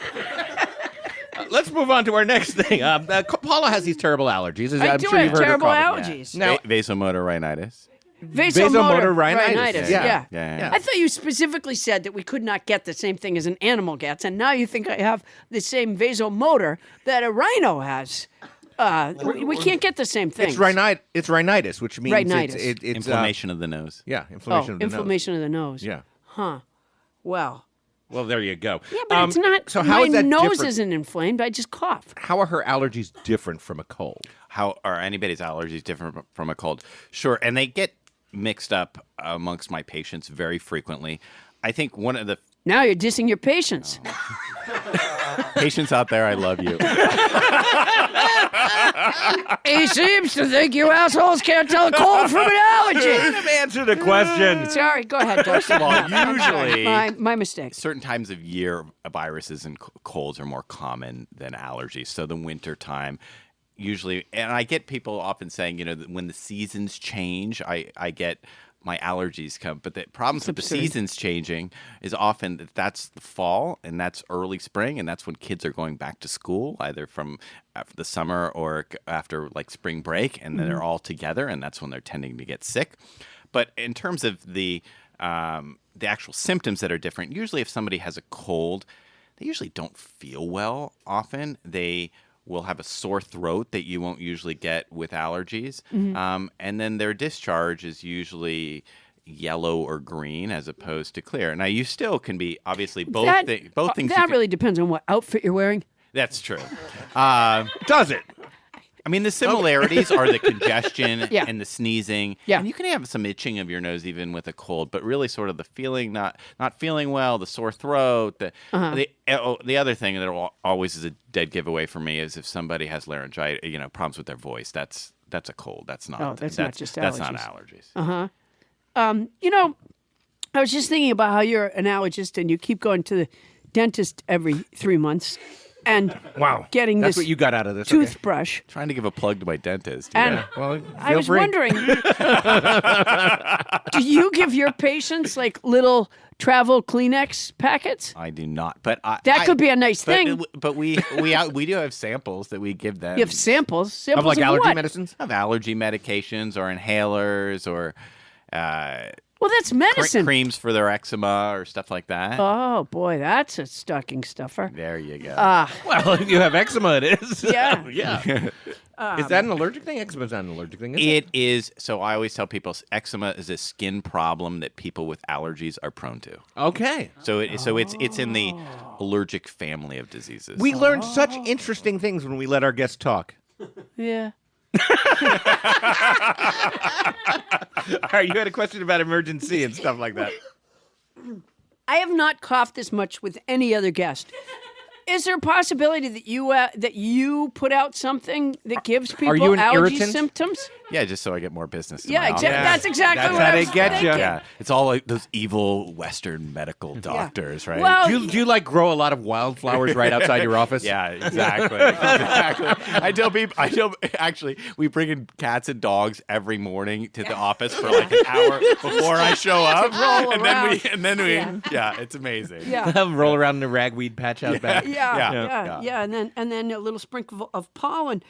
Let's move on to our next thing. Paula has these terrible allergies. I I'm do sure have you've heard her terrible call them. allergies. Now, Vasomotor rhinitis. Vasomotor rhinitis. Yeah. Yeah. I thought you specifically said that we could not get the same thing as an animal gets, and now you think I have the same vasomotor that a rhino has. We can't get the same thing. it's rhinitis, which means Rhinitis. it's Inflammation of the nose. Yeah, inflammation of the inflammation of the nose. nose. Yeah. Well, Well, there you go. yeah, but it's not. So how my is that nose different? isn't inflamed. I just cough. How are her allergies different from a cold? How are anybody's allergies different from a cold? Sure, and they get mixed up amongst my patients very frequently. I think one of the Now you're dissing your patients. patients out there, I love you. He seems to think you assholes can't tell a cold from an allergy. Answer the question. Sorry, go ahead, Dr. of all, I'm sorry. usually- my mistake. Certain times of year, viruses and colds are more common than allergies. So the winter time, usually, and I get people often saying, that when the seasons change, I get my allergies come. But the problems with the seasons changing is often that's the fall and that's early spring, and that's when kids are going back to school, either from after the summer or after like spring break, and then they're all together, and that's when they're tending to get sick. But in terms of the actual symptoms that are different, usually if somebody has a cold, they usually don't feel well often. They will have a sore throat that you won't usually get with allergies. And then their discharge is usually yellow or green as opposed to clear. Now, you still can be obviously both things. That really depends on what outfit you're wearing. That's true. Does it? I mean, the similarities are the congestion Yeah. and the sneezing. Yeah. And you can have some itching of your nose even with a cold, but really sort of the feeling, not feeling well, the sore throat. The other thing that always is a dead giveaway for me is if somebody has laryngitis, problems with their voice. That's a cold. That's not. Oh, that's not just allergies. That's not allergies. I was just thinking about how you're an allergist and you keep going to the dentist every 3 months and getting That's this what you got out of this. toothbrush. Trying to give a plug to my dentist. And Yeah. Well, I was wondering, do you give your patients like little travel Kleenex packets? I do not, but That could be a nice thing. But we do have samples that we give them. You have samples? Samples Of like allergy what? medicines? Of allergy medications or inhalers or Well, that's medicine. creams for their eczema or stuff like that. Oh, boy, that's a stocking stuffer. There you go. Well, if you have eczema, it is. Yeah. Yeah. Is that an allergic thing? Eczema's not an allergic thing, is it? It is. So I always tell people eczema is a skin problem that people with allergies are prone to. Okay. So it's in the allergic family of diseases. We learned such interesting things when we let our guests talk. Yeah. All right, you had a question about emergency and stuff like that. I have not coughed this much with any other guest. Is there a possibility that you put out something that gives people you an allergy irritant? symptoms? Yeah, just so I get more business. To Yeah, my exactly. office. That's exactly That's what how I they was get you. thinking. Yeah, it's all like those evil Western medical doctors, right? Well, Do you like grow a lot of wildflowers right outside your office? Yeah, exactly. Exactly. I tell people, actually, we bring in cats and dogs every morning to the office for like an hour before I show up. roll and around. then we, yeah, it's amazing. Yeah. Have them roll around in the ragweed patch out back. Yeah, and then a little sprinkle of pollen.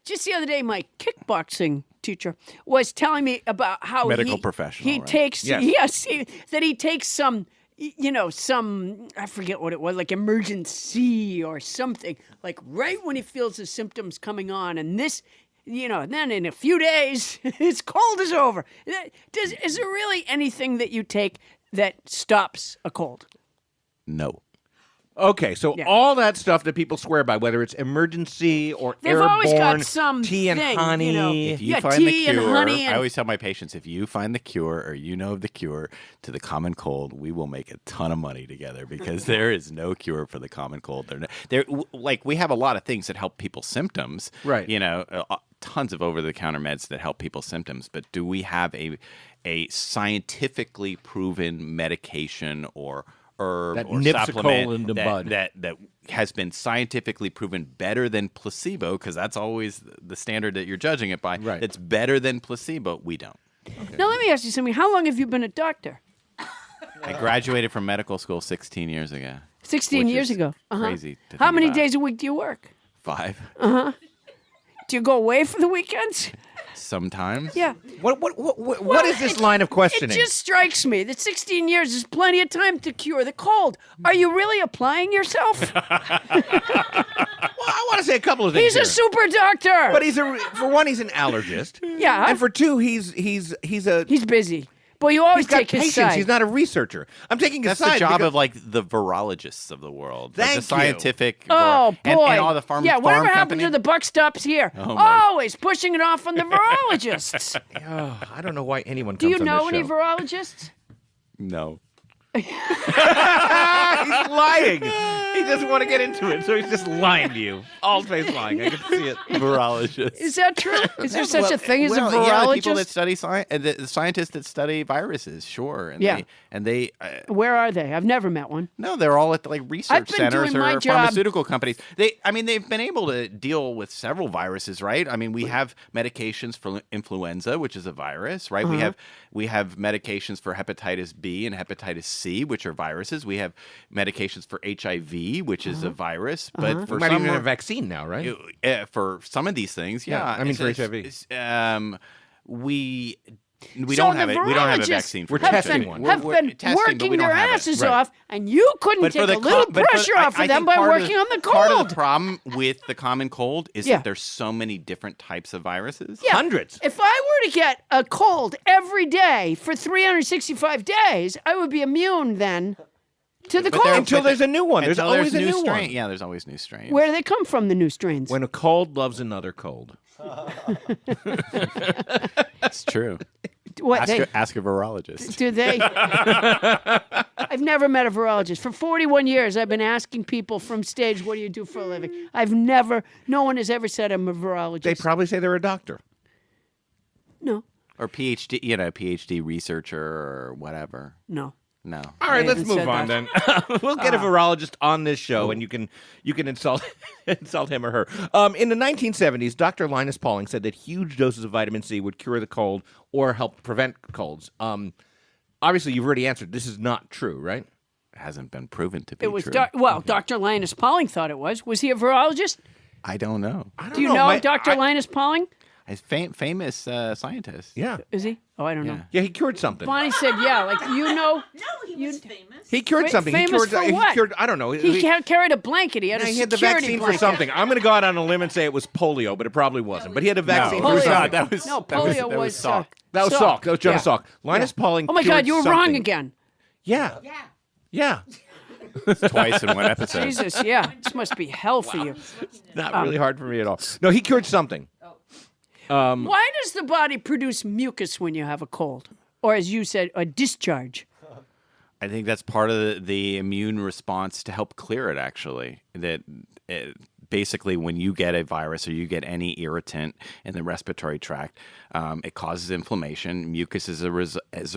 Just the other day, my kickboxing teacher was telling me about how Medical professional, He right? takes Yes. that he takes some I forget what it was, like emergency or something, like right when he feels the symptoms coming on, and this. Then in a few days, his cold is over. Is there really anything that you take that stops a cold? No. Okay, so all that stuff that people swear by, whether it's emergency or They've airborne, always got some tea and thing, honey. If you Yeah, find tea the and cure, honey and- I always tell my patients, if you find the cure or you know of the cure to the common cold, we will make a ton of money together because there is no cure for the common cold. We have a lot of things that help people's symptoms, Right. Tons of over-the-counter meds that help people's symptoms, but do we have a scientifically proven medication or herb That or nips a supplement cold in the bud. that has been scientifically proven better than placebo, because that's always the standard that you're judging it by. Right. That's better than placebo. We don't. Now let me ask you something. How long have you been a doctor? I graduated from medical school 16 years ago. 16 Which years is ago. Crazy. to How think many about. days a week do you work? 5. Do you go away for the weekends? Sometimes. Yeah. What is this line of It questioning? just strikes me that 16 years is plenty of time to cure the cold. Are you really applying yourself? Well, I want to say a couple of things. He's a here. super doctor. But for one, he's an allergist. Yeah. And for two, he's busy. But you always he's got take his patience. side. He's not a researcher. I'm taking his That's side. the job because- of like the virologists of the world. Thank the you. scientific. Oh, boy. And all the farm. Yeah, whatever farm happened company. to the buck stops here? Oh, my. Always pushing it off on the virologists. Oh, I don't know why anyone Do comes you on know this any show. virologists? No. He's lying. He doesn't want to get into it, so he's just lying to you. All-face lying. I can see it. Virologist. Is that true? Is there such a thing as a Yeah, the virologist? people that study the scientists that study viruses, sure. And Yeah. they Where are they? I've never met one. no, they're all at like research been centers doing my or job- pharmaceutical companies. They've been able to deal with several viruses, right? I mean, we have medications for influenza, which is a virus, right? We have medications for hepatitis B and hepatitis C, which are viruses. We have medications for HIV, which is a virus. But for Might some even have a vaccine now, right? for some of these things, Yeah, I mean, for HIV. We So don't the have it. We don't have a virologists vaccine. We're for have testing been, one. have We're been testing, but working we don't their have it. asses Right. off, and you couldn't But take for a the little but for pressure off I of them think by part of working on the Part of cold. the problem with the common cold is Yeah. that there's so many different types of viruses. Yeah. Hundreds. If I were to get a cold every day for 365 days, I would be immune then to the But there- cold. Until there's a new one. There's Until always a new strain. one. Yeah, there's always new strains. Where do they come from, the new strains? When a cold loves another cold. That's true. What, Ask a virologist. do they? I've never met a virologist. For 41 years, I've been asking people from stage, what do you do for a living? No one has ever said I'm a virologist. They probably say they're a doctor. No, Or PhD, PhD researcher or whatever. no. No. All right, I let's haven't move said on that. then. We'll get a virologist on this show, and you can insult him or her. In the 1970s, Dr. Linus Pauling said that huge doses of vitamin C would cure the cold or help prevent colds. Obviously, you've already answered. This is not true, right? It hasn't been proven to be It was, true. Dr. Linus Pauling thought it was. Was he a virologist? I don't know. Do you know Dr. Linus Pauling? A famous scientist. Yeah. Is he? Oh, I don't know. Yeah, he cured something. Bonnie said, yeah, like, you know. No, he was famous. He cured something. Famous for what? He cured, I don't know. He carried a blanket. He had a he had the security vaccine blanket. for something. I'm going to go out on a limb and say it was polio, but it probably wasn't. But he had a vaccine No, for Polio. something. that was No, that was- polio that was Salk. That was Salk. That was Jonas Salk. Linus Pauling. Oh my God, cured you were something. wrong again. Yeah. Yeah. Yeah. Twice in one episode. Jesus, yeah. This must be hell for you. Not really hard for me at all. No, he cured something. Why does the body produce mucus when you have a cold? Or as you said, a discharge? I think that's part of the immune response to help clear it, actually. Basically, when you get a virus or you get any irritant in the respiratory tract, it causes inflammation. Mucus is a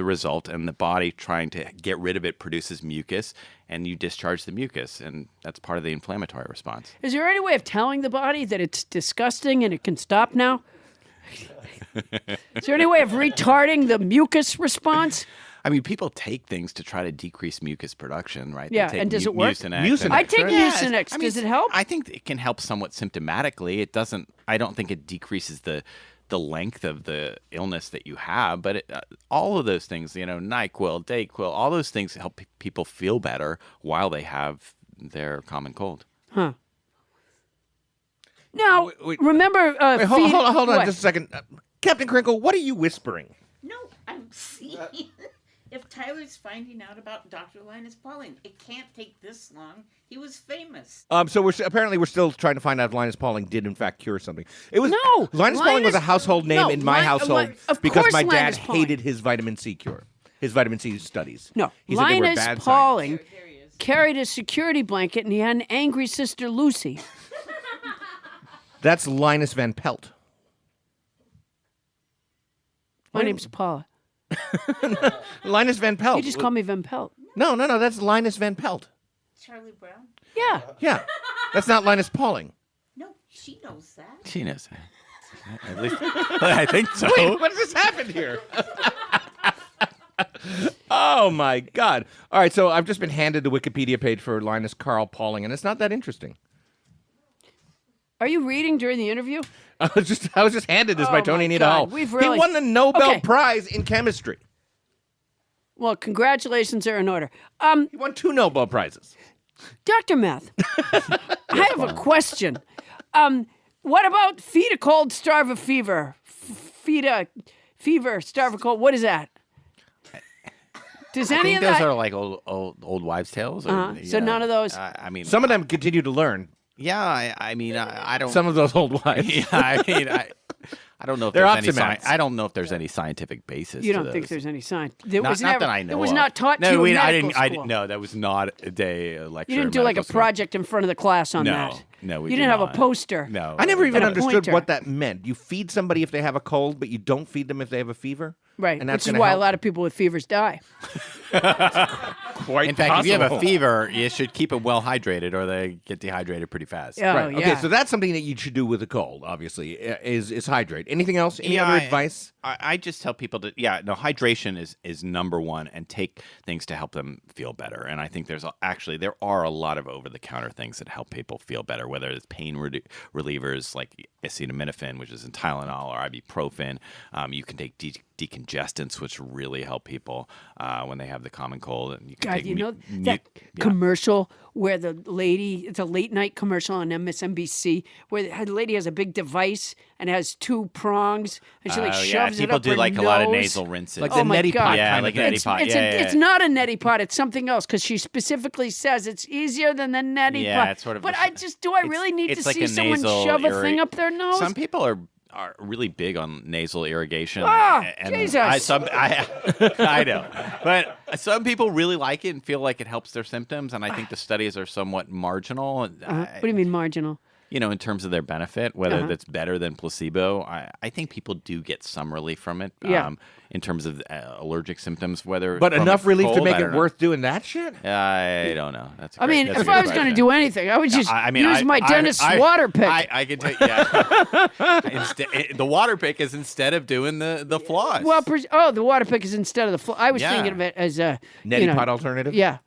result, and the body trying to get rid of it produces mucus, and you discharge the mucus, and that's part of the inflammatory response. Is there any way of telling the body that it's disgusting and it can stop now? Is there any way of retarding the mucus response? I mean, people take things to try to decrease mucus production, right? Yeah, They take and does it work? Mucinex. Mucinex, I take right? Mucinex. I mean, Does it help? I think it can help somewhat symptomatically. It doesn't. I don't think it decreases the length of the illness that you have, but all of those things, NyQuil, Dayquil, all those things help people feel better while they have their common cold. Huh. Now, Wait. remember... Wait, hold on what? just a second. Captain Crinkle, what are you whispering? No, I'm seeing. If Tyler's finding out about Dr. Linus Pauling, it can't take this long. He was famous. So we're still trying to find out if Linus Pauling did in fact cure something. It was No, Linus Pauling was a household name no, in my household of because course my dad Linus Pauling. hated his vitamin C cure, his vitamin C studies. No, he said they were Linus bad science. Pauling carried a security blanket and he had an angry sister Lucy. That's Linus Van Pelt. My name's Paula. Linus Van Pelt. You just call me Van Pelt. No, that's Linus Van Pelt. Charlie Brown? Yeah. Yeah, that's not Linus Pauling. No, she knows that. She knows that. At least I think so. Wait, what just happened here? Oh my God! All right, so I've just been handed the Wikipedia page for Linus Carl Pauling, and it's not that interesting. Are you reading during the interview? I was just handed this by Oh, Tony my Anita God. Hall. We've really- He won the Nobel Okay. Prize in chemistry. Well, congratulations are in order. He won 2 Nobel Prizes. Dr. Meth, I have a question. What about feed a cold, starve a fever? Feed a fever, starve a cold. What is that? Does I any think of those that? are like old wives' tales. Or, So none of those- I mean, Some of them continue to learn. yeah. I mean, I don't. Some of those old wives. Yeah, I mean, I don't know if They're there's any optimists. I don't know if there's any scientific basis. You to don't think those. there's any sign? There Not, was not never, that I know. It was of. not taught no, to you in I medical didn't. school. No, that was not a day lecture. You didn't in do like a medical school. project in front of the class on No, that. no, we You did didn't have a not. poster. No, I never even a understood pointer. what that meant. You feed somebody if they have a cold, but you don't feed them if they have a fever? Right, And that's which is gonna why help? a lot of people with fevers die. Quite In fact, if you have a possible. fever, you should keep them well hydrated, or they get dehydrated pretty fast. Oh, Right. yeah. Okay, so that's something that you should do with a cold, obviously, is hydrate. Anything else? Any other advice? I just tell people to, hydration is number one, and take things to help them feel better. And I think there are a lot of over-the-counter things that help people feel better, whether it's pain relievers like acetaminophen, which is in Tylenol, or ibuprofen. You can take decongestants, which really help people when they have the common cold. And you can God, take you know that commercial where it's a late night commercial on MSNBC where the lady has a big device and has 2 prongs and she shoves it people up do her like a lot of nose. nasal rinses. Like Oh the my neti God. pot Yeah, kind like of neti thing. pot. It's not a neti pot. It's something else because she specifically says it's easier than the neti Yeah, pot. it's sort of But a- I really need it's to like see a someone nasal shove a thing up their nose? Some people are really big on nasal irrigation. Jesus. I know. But some people really like it and feel like it helps their symptoms, and I think the studies are somewhat marginal. What do you mean marginal? In terms of their benefit, whether that's better than placebo. I think people do get some relief from it. Yeah. In terms of allergic symptoms, whether But from enough a relief to cold, make I it don't know. worth doing that shit? I don't know. That's a I mean, that's a if good I was going to question. do anything, I would just use my dentist's water pick. I can take the water pick is instead of doing the floss. Well, the water pick is instead of the I was thinking of it as a Neti pot alternative? Yeah.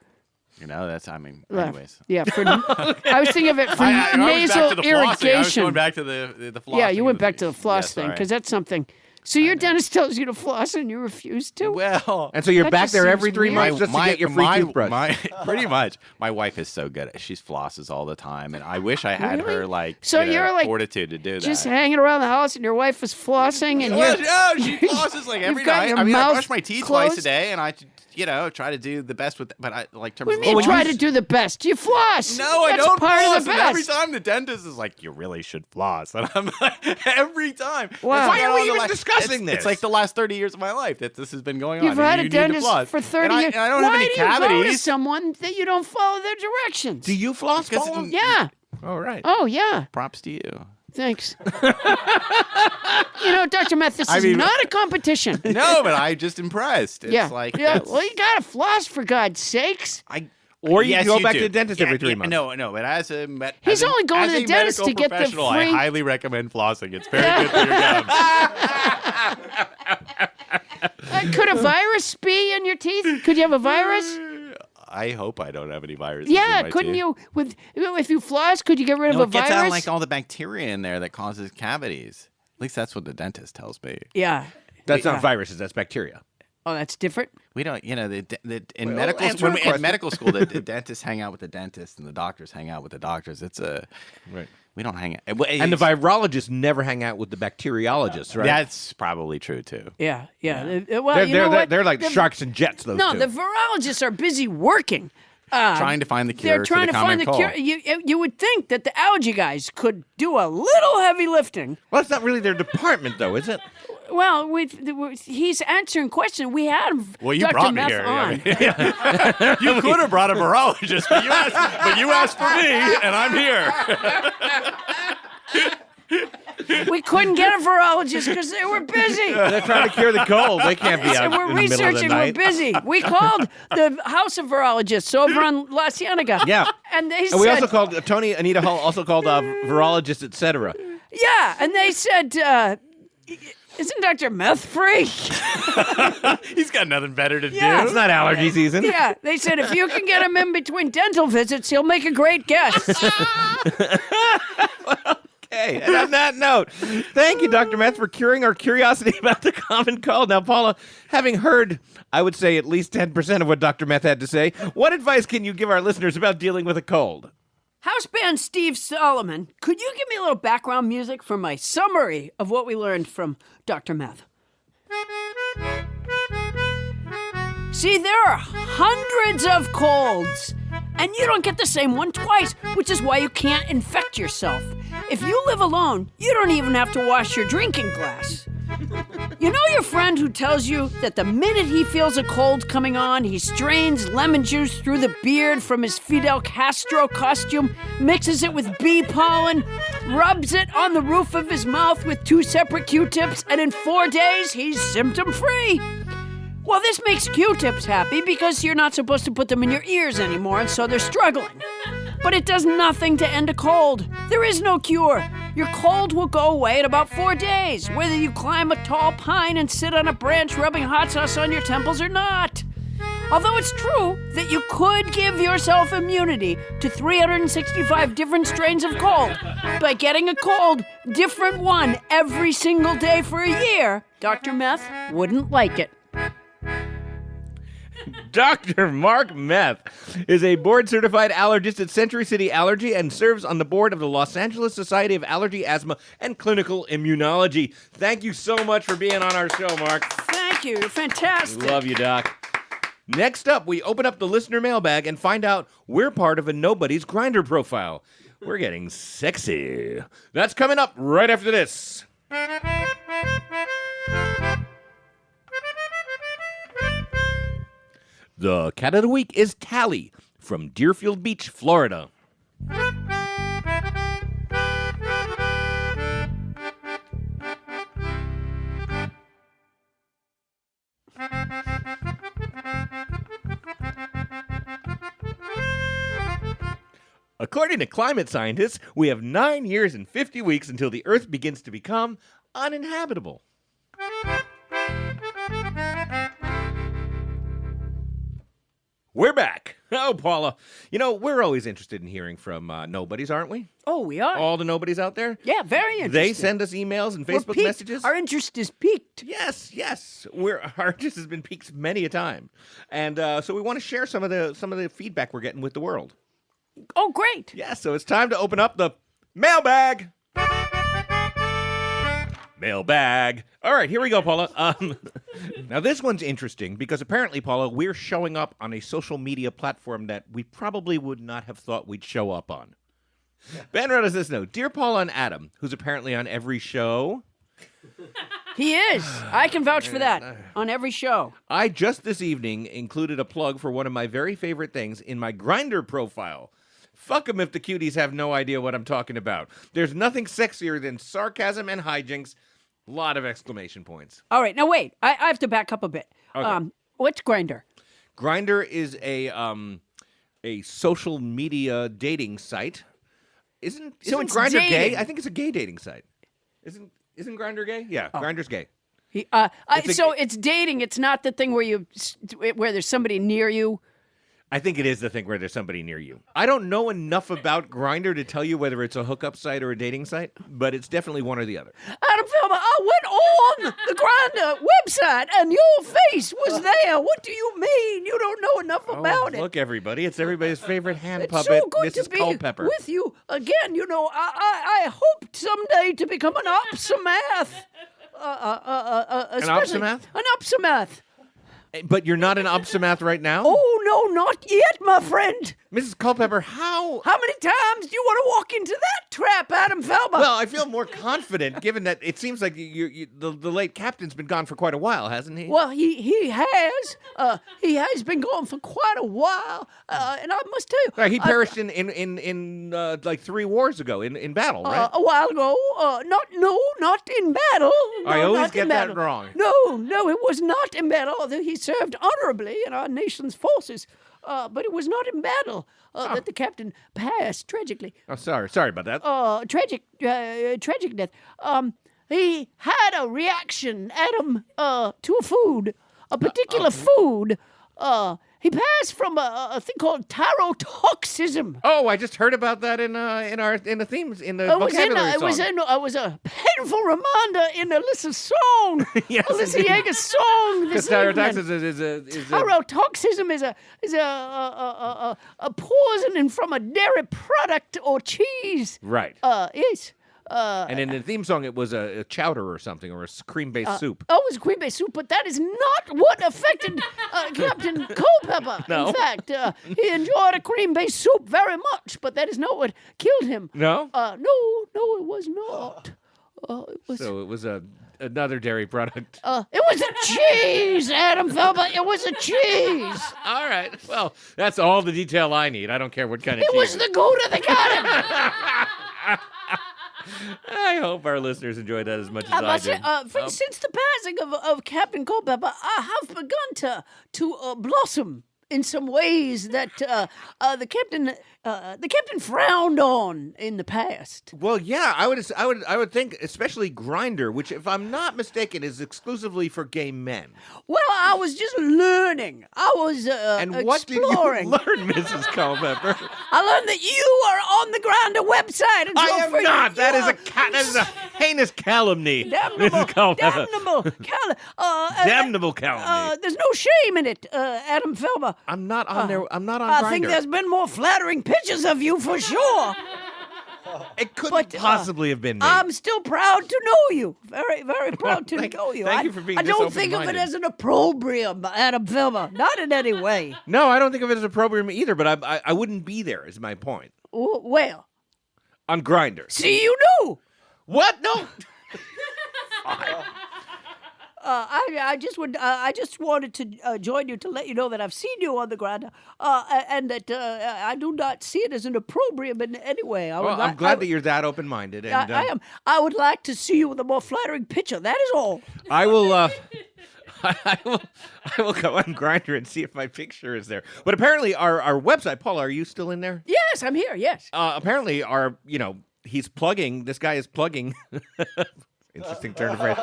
that's anyways. Yeah, I was thinking of it for I was nasal back to the flossing. I was irrigation. going back to the flossing. Yeah, you went back to the floss thing sorry. because that's something. So your dentist tells you to floss and you refuse to? Well, And so you're That back just there seems every 3 weird. months just to get your free toothbrush. Pretty much. My wife is so good. She flosses all the time, and I wish I had Really? her So you're like fortitude to do that. just hanging around the house and your wife is flossing and Well, you're no, she flosses like every You've got night. your I mean, I mouth brush my teeth twice a closed? day, and I try to do the best with. But I like terms What of do you mean the try floss. to do the best? You floss. No, I That's don't part floss. of the And best. every time the dentist is like, "You really should floss," and I'm like, every time. Wow. Why are we even like, discussing this? It's like the last 30 years of my life that this has been going You've on. had and a you need to dentist floss. for 30 and years. I don't Why have any do you go to cavities. someone that you don't follow their directions? Do you floss, Because Paula? Yeah. All right. Oh, yeah. Props to you. Thanks. Dr. Meth, this is mean- not a competition. No, but I'm just impressed. It's yeah. like yeah. that's- Well, you got to floss, for God's sakes. Or you Yes, go back do. to the dentist every 3 months. No, but as a He's only going to the dentist to get the professional, free- I highly recommend flossing. It's very good for your gums. Could a virus be in your teeth? Could you have a virus? I hope I don't have any viruses. Yeah, in my couldn't teeth. you? If you floss, could you get rid No, of it a gets virus? out like all the bacteria in there that causes cavities. At least that's what the dentist tells me. Yeah. That's Yeah. not viruses, that's bacteria. Oh, that's different. We don't, in Well, medical answer when the in question. medical school, the dentists hang out with the dentists and the doctors hang out with the doctors. Right. We don't hang out. And the virologists never hang out with the bacteriologists, right? That's probably true too. Yeah. Well, They're like The- sharks and jets, those No, two. the virologists are busy working. Trying to find the cure. They're trying to to the common find the cold. cure. You would think that the allergy guys could do a little heavy lifting. Well, that's not really their department, though, is it? Well, he's answering questions. We had Well, you Dr. brought me Meth here. on. You could have brought a virologist, but you asked for me, and I'm here. We couldn't get a virologist because they were busy. They're trying to cure the cold. They can't be So out we're in the middle of the researching. We're night. busy. We called the House of Virologists over on La Cienega. Yeah. And they And said, we also called Tony Anita Hall, also called virologists, etc. yeah, and they said, isn't Dr. Meth free? He's got nothing better to Yeah. It's not allergy season. Yeah, they said if you can get him in between dental visits, he'll make a great guest. Okay, and on that note, thank you, Dr. Meth, for curing our curiosity about the common cold. Now, Paula, having heard, I would say, at least 10% of what Dr. Meth had to say, what advice can you give our listeners about dealing with a cold? House band Steve Solomon, could you give me a little background music for my summary of what we learned from Dr. Meth? See, there are hundreds of colds, and you don't get the same one twice, which is why you can't infect yourself. If you live alone, you don't even have to wash your drinking glass. You know your friend who tells you that the minute he feels a cold coming on, he strains lemon juice through the beard from his Fidel Castro costume, mixes it with bee pollen, rubs it on the roof of his mouth with 2 separate Q-tips, and in 4 days, he's symptom-free? Well, this makes Q-tips happy because you're not supposed to put them in your ears anymore, and so they're struggling. But it does nothing to end a cold. There is no cure. Your cold will go away in about 4 days, whether you climb a tall pine and sit on a branch rubbing hot sauce on your temples or not. Although it's true that you could give yourself immunity to 365 different strains of cold by getting a cold, different one every single day for a year, Dr. Meth wouldn't like it. Dr. Marc Meth is a board-certified allergist at Century City Allergy and serves on the board of the Los Angeles Society of Allergy, Asthma, and Clinical Immunology. Thank you so much for being on our show, Mark. Thank you. You're fantastic. Love you, Doc. Next up, we open up the listener mailbag and find out we're part of a Nobody's Grindr profile. We're getting sexy. That's coming up right after this. The cat of the week is Tally from Deerfield Beach, Florida. According to climate scientists, we have 9 years and 50 weeks until the Earth begins to become uninhabitable. We're back. Oh, Paula. You know, we're always interested in hearing from nobodies, aren't we? Oh, we are? All the nobodies out there? Yeah, very interested. They send us emails and Facebook piqued. messages. Our interest is piqued. Yes. Our interest has been piqued many a time. And so we want to share some of the feedback we're getting with the world. Oh, great. Yeah, so it's time to open up the mailbag. Mailbag. All right, here we go, Paula. Now, this one's interesting because apparently, Paula, we're showing up on a social media platform that we probably would not have thought we'd show up on. Ben wrote us this note. Dear Paula and Adam, who's apparently on every show. He is. I can vouch for that on every show. I just this evening included a plug for one of my very favorite things in my Grindr profile. Fuck them if the cuties have no idea what I'm talking about. There's nothing sexier than sarcasm and hijinks. A lot of exclamation points. All right, now wait. I have to back up a bit. Okay. What's Grindr? Grindr is a social media dating site. Isn't it's Grindr dating. gay? I think it's a gay dating site. Isn't Grindr gay? Yeah, Grindr's gay. It's dating. It's not the thing where there's somebody near you. I think it is the thing where there's somebody near you. I don't know enough about Grindr to tell you whether it's a hookup site or a dating site, but it's definitely one or the other. Adam Felber, I went on the Grindr website and your face was there. What do you mean? You don't know enough about it. Look, everybody, it's everybody's favorite hand It's puppet, so good Mrs. to be Culpepper. with you again. You know, I hope someday to become an opsomath. An opsomath? An opsomath. But you're not an opsomath right now? Oh, no, not yet, my friend. Mrs. Culpepper, how many times do you want to walk into that trap, Adam Felber? Well, I feel more confident given that it seems like the late captain's been gone for quite a while, hasn't he? Well, he has. He has been gone for quite a while, and I must tell you. Right, he perished in like 3 wars ago in battle, right? A while ago. Not in battle. No, I always not get in that battle. wrong. No, it was not in battle, although he served honorably in our nation's forces. But it was not in battle that the captain passed tragically. Oh, sorry about that. Tragic death. He had a reaction, Adam, to a food, a particular food. He passed from a thing called tarotoxism. Oh, I just heard about that in the themes in the vocabulary song. It was a painful reminder in Alyssa's song. Yes, Alyssa Yeager's song. Because tarotoxism is a poisoning from a dairy product or cheese. Right. Yes. And in the theme song, it was a chowder or something, or a cream-based soup. Oh, it was cream-based soup, but that is not what affected Captain Culpepper. No. In fact, he enjoyed a cream-based soup very much, but that is not what killed him. No? No, it was not. So it was another dairy product. It was a cheese, Adam Felber. It was a cheese. All right. Well, that's all the detail I need. I don't care what kind of It cheese. was the Gouda that got him. I hope our listeners enjoyed that as much as I did. Since the passing of Captain Culpepper, I have begun to blossom in some ways that the captain frowned on in the past. Well, yeah, I would think, especially Grindr, which, if I'm not mistaken, is exclusively for gay men. Well, I was just learning. I was And what did you exploring. learn, Mrs. Culpepper? I learned that you are on the Grindr website. And I so am for not. you That is are- a heinous calumny, damnable, Mrs. Culpepper. damnable Damnable calumny. There's no shame in it, Adam Felber. I'm not on there. I'm not on I Grindr. think there's been more flattering pictures of you for sure. It couldn't But, possibly have been me. I'm still proud to know you. Very, very proud to know you. thank you for being I this don't think of it open-minded. as an opprobrium, Adam Felber. Not in any way. No, I don't think of it as a program either, but I wouldn't be there, is my point. Well, On Grindr. see, you knew. What? No. I just wanted to join you to let you know that I've seen you on the ground, and that I do not see it as an opprobrium in any way. Well, I'm glad that you're that open-minded. And, I am. I would like to see you with a more flattering picture. That is all. I will. I will go on Grindr and see if my picture is there. But apparently, our website, Paula, are you still in there? Yes, I'm here. Yes. Apparently, he's plugging. This guy is plugging. Interesting turn of phrase.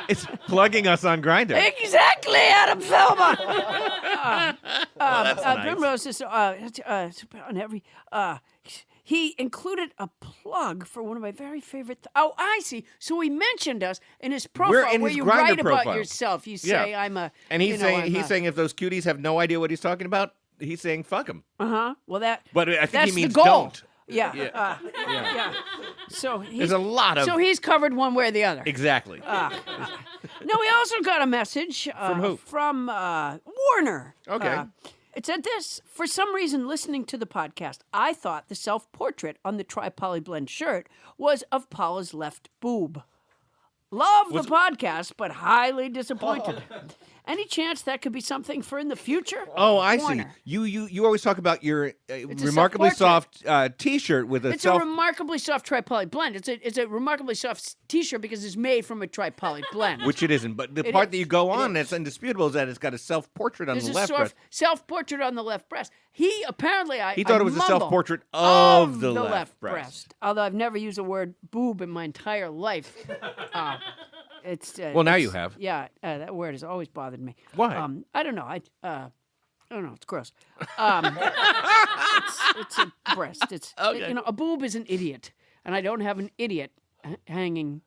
It's plugging us on Grindr. Exactly, Adam Felber. that's nice. Primrose is on every. He included a plug for one of my very favorite. Oh, I see. So he mentioned us in his profile, We're in where his you Grindr write about profile. yourself. You say, Yeah. "I'm a," And he's I'm saying if those cuties have no idea what he's talking about, he's saying fuck them. Well, that. But I think that's he means the goal. don't. Yeah. Yeah. So There's a lot of So he's covered one way or the other. exactly. No, we also got a message from who? From Warner. Okay. It said this: for some reason, listening to the podcast, I thought the self-portrait on the tri-poly blend shirt was of Paula's left boob. Love the podcast, but highly disappointed. Any chance that could be something for in the future? Oh, I see. Warner. You always talk about your a remarkably soft self-portrait. T-shirt with a It's self. a remarkably soft tri-poly blend. It's a remarkably soft T-shirt because it's made from a tri-poly blend. Which it isn't, but the It part is. that you go It on is. that's indisputable is that it's got a self-portrait on There's the a left soft breast. self-portrait on the left breast. He apparently He thought it was a mumble, self-portrait of the left breast. breast. Although I've never used the word boob in my entire life. It's Well, now it's- you have. Yeah, that word has always bothered me. Why? I don't know. I don't know. It's gross. It's a breast. It's Okay. a boob is an idiot, and I don't have an idiot hanging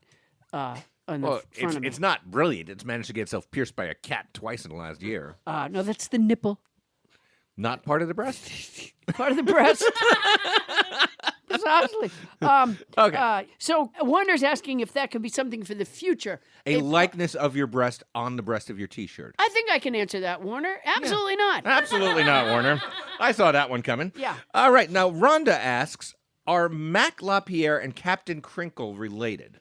on the Well, front of me. it's not brilliant. It's managed to get itself pierced by a cat twice in the last year. No, that's the nipple. Not part of the breast. Part of the breast. Precisely. Okay. So Warner's asking if that could be something for the future. A If- likeness of your breast on the breast of your T-shirt. I think I can answer that, Warner. Absolutely not. Absolutely not, Warner. I saw that one coming. Yeah. All right. Now, Rhonda asks, are Mac LaPierre and Captain Crinkle related?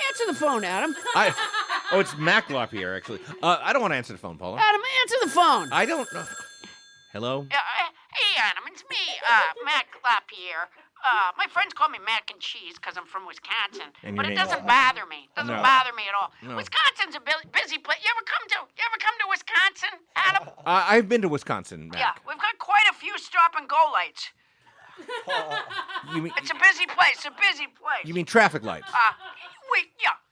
Answer the phone, Adam. Oh, it's Mac LaPierre, actually. I don't want to answer the phone, Paula. Adam, answer the phone. I don't know. Hello? Hey, Adam, it's me, Mac LaPierre. My friends call me Mac and Cheese because I'm from Wisconsin, And but your it name- doesn't bother me. It doesn't No. bother me at all. No. Wisconsin's a busy place. You ever come to Wisconsin, Adam? I've been to Wisconsin, Mac. Yeah, we've got quite a few stop and go lights. You mean It's a busy place. A busy place. you mean traffic lights?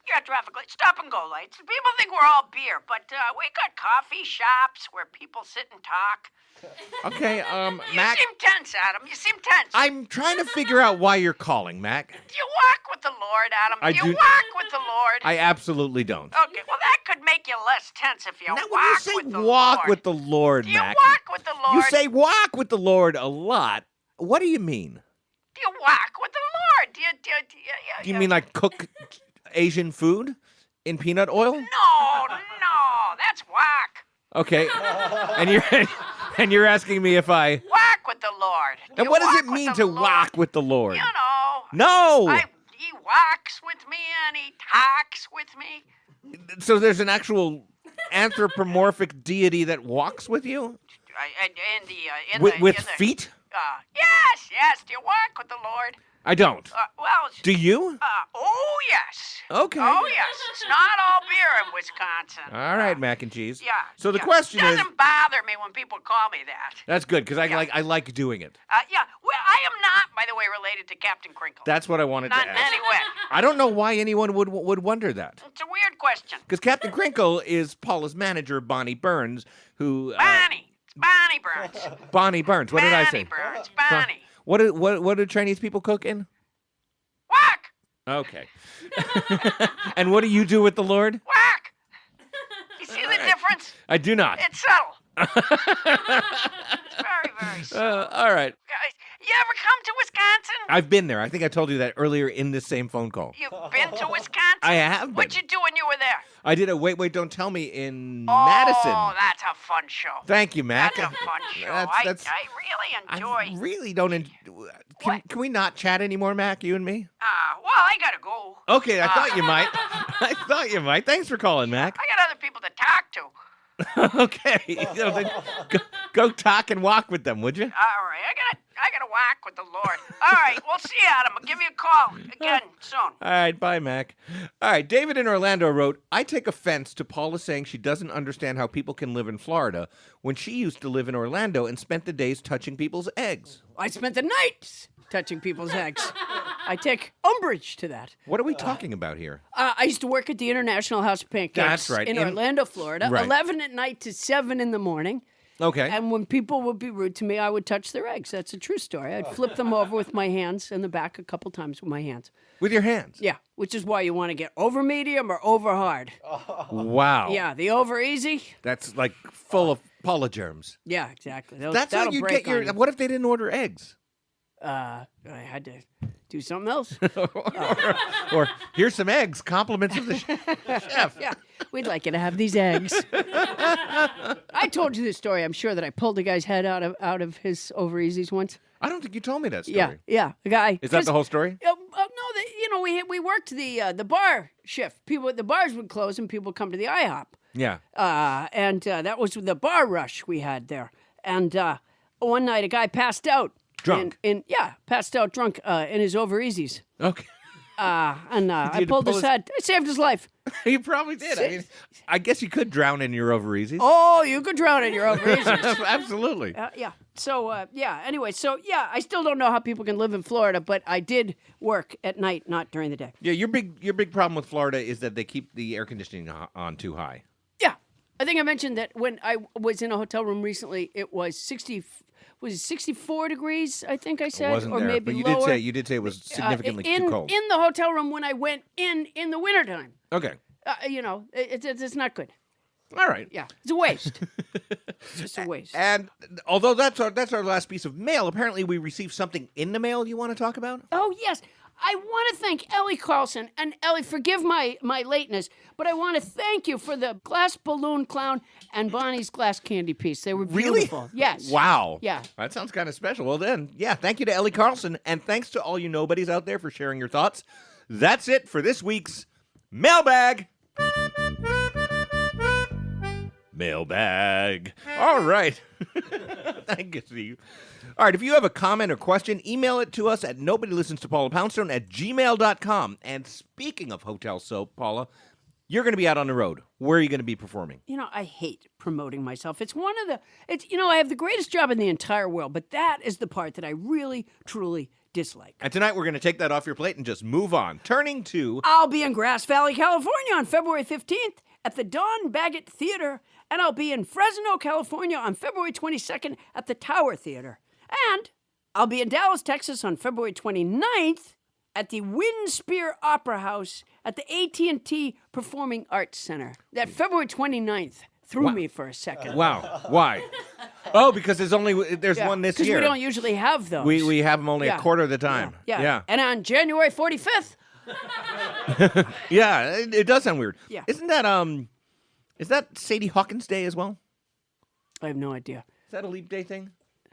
Yeah, traffic lights, stop and go lights. People think we're all beer, but we got coffee shops where people sit and talk. Okay, You Mac. seem tense, Adam. You seem tense. I'm trying to figure out why you're calling, Mac. Do you walk with the Lord, Adam? I do do- you walk with the Lord? I absolutely don't. Okay, well, that could make you less tense if you Now, walk when you say with the walk Lord. with the Lord, Do you Mac, walk with the Lord? you say walk with the Lord a lot. What do you mean? Do you walk with the Lord? Do Do you mean like cook Asian food in peanut oil? No, that's walk. Okay. and you're asking me if I... Walk with the Lord. Do And you what does walk it with mean the to Lord? walk with the Lord? You know. No! He walks with me and he talks with me. So there's an actual anthropomorphic deity that walks with you? With feet? Yes. Do you walk with the Lord? I don't. Well, Do you? oh yes. Okay. Oh yes. It's not all beer in Wisconsin. All right, mac and cheese. Yeah. So the yeah. question is... Doesn't bother me when people call me that. That's good, because I like doing it. Yeah. Well, I am not, by the way, related to Captain Crinkle. That's what I wanted Not to in ask. any way. I don't know why anyone would wonder that. It's a weird question. Because Captain Crinkle is Paula's manager, Bonnie Burns, who... Bonnie. It's Bonnie Burns. Bonnie Burns. What did I say? Bonnie Burns. Bonnie. What do Chinese people cook in? Walk. Okay. And what do you do with the Lord? Walk. You see the difference? I do not. It's subtle. It's very, very subtle. All right. Guys, you ever come to Wisconsin? I've been there. I think I told you that earlier in this same phone call. You've been to Wisconsin? I have been. What'd you do when you were there? I did a Wait, Don't Tell Me in Madison. Oh, that's a fun show. Thank you, Mac. That's a fun show. That's- I really enjoy. I really don't... Can we not chat anymore, Mac, you and me? Well, I gotta go. Okay, I thought you might. I thought you might. Thanks for calling, Mac. I got other people to talk to. Okay. Then go talk and walk with them, would you? All right, I gotta walk with the Lord. All right, we'll see you, Adam. I'll give you a call again soon. All right, bye, Mac. All right, David in Orlando wrote, I take offense to Paula saying she doesn't understand how people can live in Florida when she used to live in Orlando and spent the days touching people's eggs. I spent the night touching people's eggs. I take umbrage to that. What are we talking about here? I used to work at the International House of Pancakes That's right. in Orlando, Florida, Right. 11 at night to 7 in the morning. Okay. And when people would be rude to me, I would touch their eggs. That's a true story. I'd flip them over with my hands in the back a couple times with my hands. With your hands? Yeah, which is why you want to get over medium or over hard. Wow. Yeah, the over easy. That's like full of Paula germs. Yeah, exactly. That's how that'll you break get your... on you. What if they didn't order eggs? I had to do something else. Or here's some eggs, compliments of the chef. Yeah, we'd like you to have these eggs. I told you this story. I'm sure that I pulled a guy's head out of his over easies once. I don't think you told me that story. Yeah, a guy. Is that the whole story? No, we worked the bar shift. The bars would close and people would come to the IHOP. Yeah. And that was the bar rush we had there. And one night a guy passed out. Drunk? Passed out drunk in his over easies. Okay. And I you pulled pull his his- head. I saved his life. You probably did. I mean, I guess you could drown in your over easies. Oh, you could drown in your over easies. Absolutely. Yeah. So, anyway, I still don't know how people can live in Florida, but I did work at night, not during the day. Yeah, your big problem with Florida is that they keep the air conditioning on too high. Yeah. I think I mentioned that when I was in a hotel room recently, it was 64 degrees, I think I said, It wasn't or there, maybe but you lower. did say it was significantly too cold. In the hotel room when I went in the wintertime. Okay. It's not good. All right. Yeah, it's a waste. It's just a waste. And although that's our last piece of mail, apparently we received something in the mail you want to talk about? Oh, yes. I want to thank Ellie Carlson. And Ellie, forgive my lateness, but I want to thank you for the glass balloon clown and Bonnie's glass candy piece. They were beautiful. Really? Yes. Wow. Yeah. That sounds kind of special. Well, then, yeah, thank you to Ellie Carlson, and thanks to all you nobodies out there for sharing your thoughts. That's it for this week's Mailbag. Mailbag. All right. Thank you, Steve. All right, if you have a comment or question, email it to us at nobodylistens-to-Paula@gmail.com. And speaking of hotel soap, Paula, you're going to be out on the road. Where are you going to be performing? I hate promoting myself. I have the greatest job in the entire world, but that is the part that I really, truly dislike. And tonight we're going to take that off your plate and just move on. Turning to... I'll be in Grass Valley, California on February 15th at the Don Baggett Theater, and I'll be in Fresno, California on February 22nd at the Tower Theater. And I'll be in Dallas, Texas on February 29th at the Windspear Opera House at the AT&T Performing Arts Center. That February 29th. threw me for a second. Wow. Why? Oh, because there's one this Because year. we don't usually have those. We have them only a quarter of the time. Yeah. And on January 45th. Yeah, it does sound weird. Yeah. Isn't that is that Sadie Hawkins Day as well? I have no idea. Is that a leap day thing?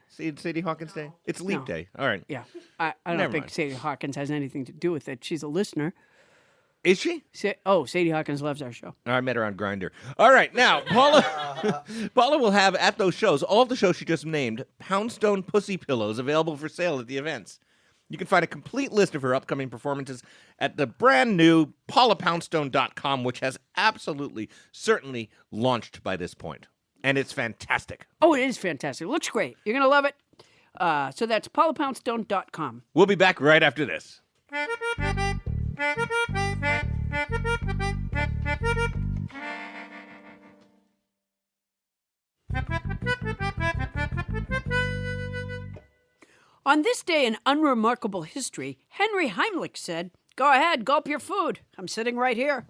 Sadie Hawkins Day? It's leap No. day. All right. Yeah. I don't Never think mind. Sadie Hawkins has anything to do with it. She's a listener. Is she? Sadie Hawkins loves our show. I met her on Grindr. All right, now Paula will have at those shows, all of the shows she just named, Poundstone pussy pillows available for sale at the events. You can find a complete list of her upcoming performances at the brand new paulapoundstone.com, which has absolutely, certainly launched by this point. And it's fantastic. Oh, it is fantastic. It looks great. You're going to love it. So that's paulapoundstone.com. We'll be back right after this. On this day in unremarkable history, Henry Heimlich said, "Go ahead, gulp your food. I'm sitting right here."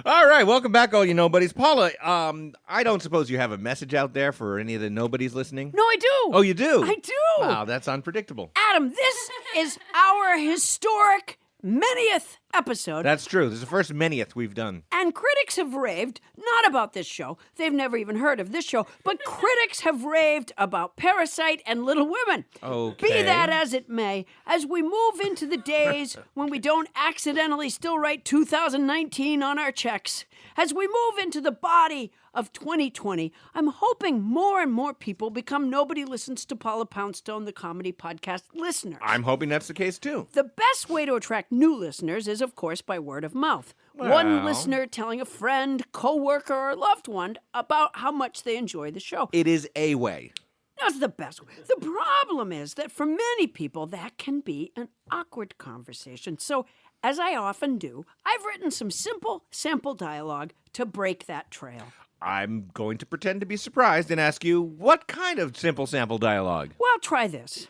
All right, welcome back, all you nobodies. Paula, I don't suppose you have a message out there for any of the nobodies listening? No, I do. Oh, you do? I do. Wow, that's unpredictable. Adam, this is our historic manyth episode. That's true. This is the first manyth we've done. And critics have raved, not about this show, they've never even heard of this show, but critics have raved about Parasite and Little Women. Okay. Be that as it may, as we move into the days when we don't accidentally still write 2019 on our checks, as we move into the body of 2020, I'm hoping more and more people become Nobody Listens to Paula Poundstone, the comedy podcast listeners. I'm hoping that's the case, too. The best way to attract new listeners is, of course, by word of mouth. One listener telling a friend, coworker, or loved one about how much they enjoy the show. It is a way. That's the best way. The problem is that for many people, that can be an awkward conversation. So, as I often do, I've written some simple sample dialogue to break that trail. I'm going to pretend to be surprised and ask you, what kind of simple sample dialogue? Well, try this.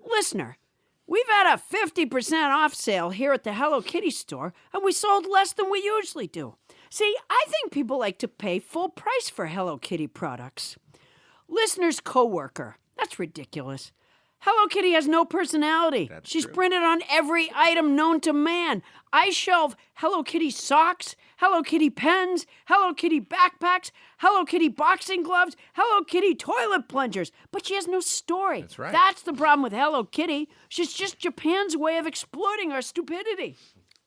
Listener, we've had a 50% off sale here at the Hello Kitty store, and we sold less than we usually do. See, I think people like to pay full price for Hello Kitty products. Listener's coworker. That's ridiculous. Hello Kitty has no personality. She's printed on every item known to man. I shelve Hello Kitty socks, Hello Kitty pens, Hello Kitty backpacks, Hello Kitty boxing gloves, Hello Kitty toilet plungers. But she has no story. That's right. That's the problem with Hello Kitty. She's just Japan's way of exploiting our stupidity.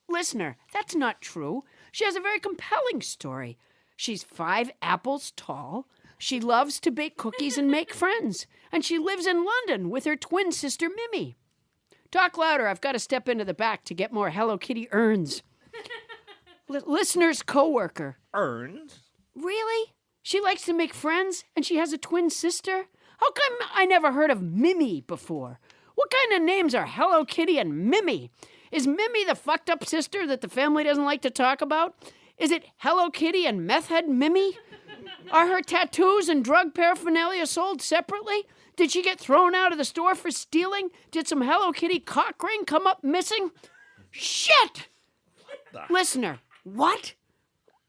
Listener, that's not true. She has a very compelling story. She's 5 apples tall. She loves to bake cookies and make friends. And she lives in London with her twin sister, Mimi. Talk louder. I've got to step into the back to get more Hello Kitty urns. Listener's coworker. Urns? Really? She likes to make friends and she has a twin sister? How come I never heard of Mimi before? What kind of names are Hello Kitty and Mimi? Is Mimi the fucked up sister that the family doesn't like to talk about? Is it Hello Kitty and meth head Mimi? Are her tattoos and drug paraphernalia sold separately? Did she get thrown out of the store for stealing? Did some Hello Kitty cock ring come up missing? Shit! Listener, what?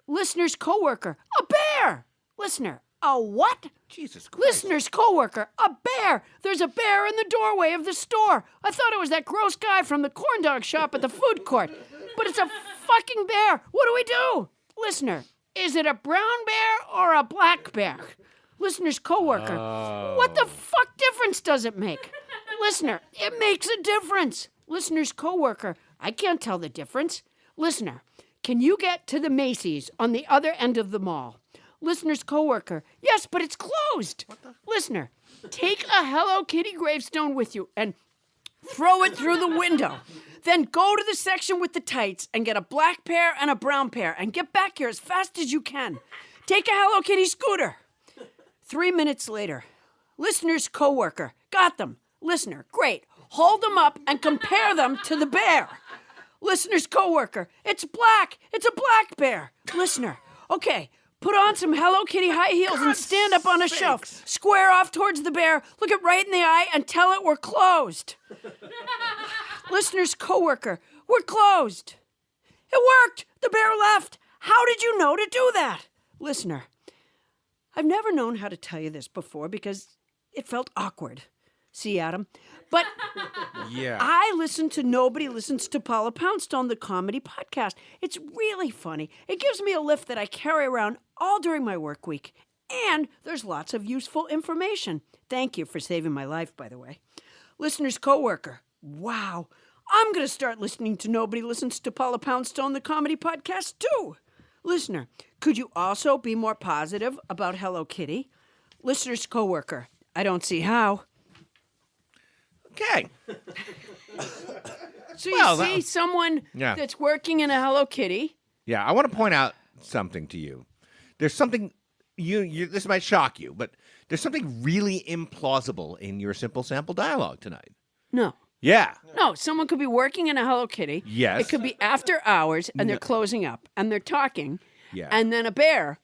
Listener's coworker, a bear! Listener, a what? Jesus Christ. Listener's coworker, a bear! There's a bear in the doorway of the store. I thought it was that gross guy from the corn dog shop at the food court. But it's a fucking bear. What do we do? Listener, is it a brown bear or a black bear? Listener's coworker, what the fuck difference does it make? Listener, it makes a difference. Listener's coworker, I can't tell the difference. Listener, can you get to the Macy's on the other end of the mall? Listener's coworker, yes, but it's closed. Listener, take a Hello Kitty gravestone with you and throw it through the window. Then go to the section with the tights and get a black pair and a brown pair and get back here as fast as you can. Take a Hello Kitty scooter. 3 minutes later, listener's coworker, got them. Listener, great. Hold them up and compare them to the bear. Listener's coworker, it's black. It's a black bear. Listener, okay. Put on some Hello Kitty high heels and stand up on a shelf. Square off towards the bear, look it right in the eye, and tell it we're closed. Listener's coworker, we're closed. It worked! The bear left! How did you know to do that? Listener, I've never known how to tell you this before because it felt awkward. See, Adam? But Yeah. I listen to Nobody Listens to Paula Poundstone, the comedy podcast. It's really funny. It gives me a lift that I carry around all during my work week. And there's lots of useful information. Thank you for saving my life, by the way. Listener's coworker. Wow. I'm going to start listening to Nobody Listens to Paula Poundstone, the comedy podcast, too. Listener, could you also be more positive about Hello Kitty? Listener's coworker. I don't see how. Okay. So you see someone Yeah. that's working in a Hello Kitty. Yeah, I want to point out something to you. There's something you this might shock you, but there's something really implausible in your simple sample dialogue tonight. No. Yeah. No, someone could be working in a Hello Kitty. Yes. It could be after hours, and they're closing up, and they're talking. Yeah. And then a bear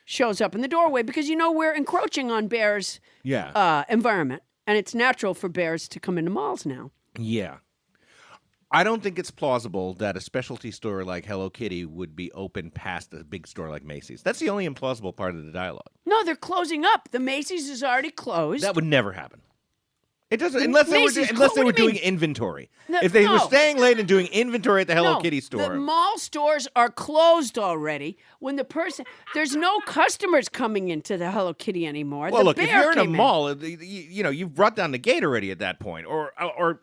shows up in the doorway because, we're encroaching on bears' environment, and it's natural for bears to come into malls now. Yeah. I don't think it's plausible that a specialty store like Hello Kitty would be open past a big store like Macy's. That's the only implausible part of the dialogue. No, they're closing up. The Macy's is already closed. That would never happen. It doesn't unless they were doing inventory. No, if they were no. staying late and doing inventory at the Hello No, Kitty store. The mall stores are closed already. When there's no customers coming into the Hello Kitty anymore. Well, The look, if bear you're in a came mall, you've brought down the gate already at that point. Or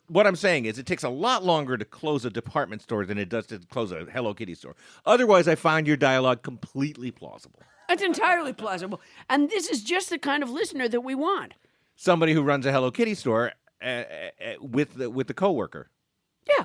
what I'm saying is it takes a lot longer to close a department store than it does to close a Hello Kitty store. Otherwise, I find your dialogue completely plausible. It's entirely plausible. And this is just the kind of listener that we want. Somebody who runs a Hello Kitty store with the coworker. Yeah.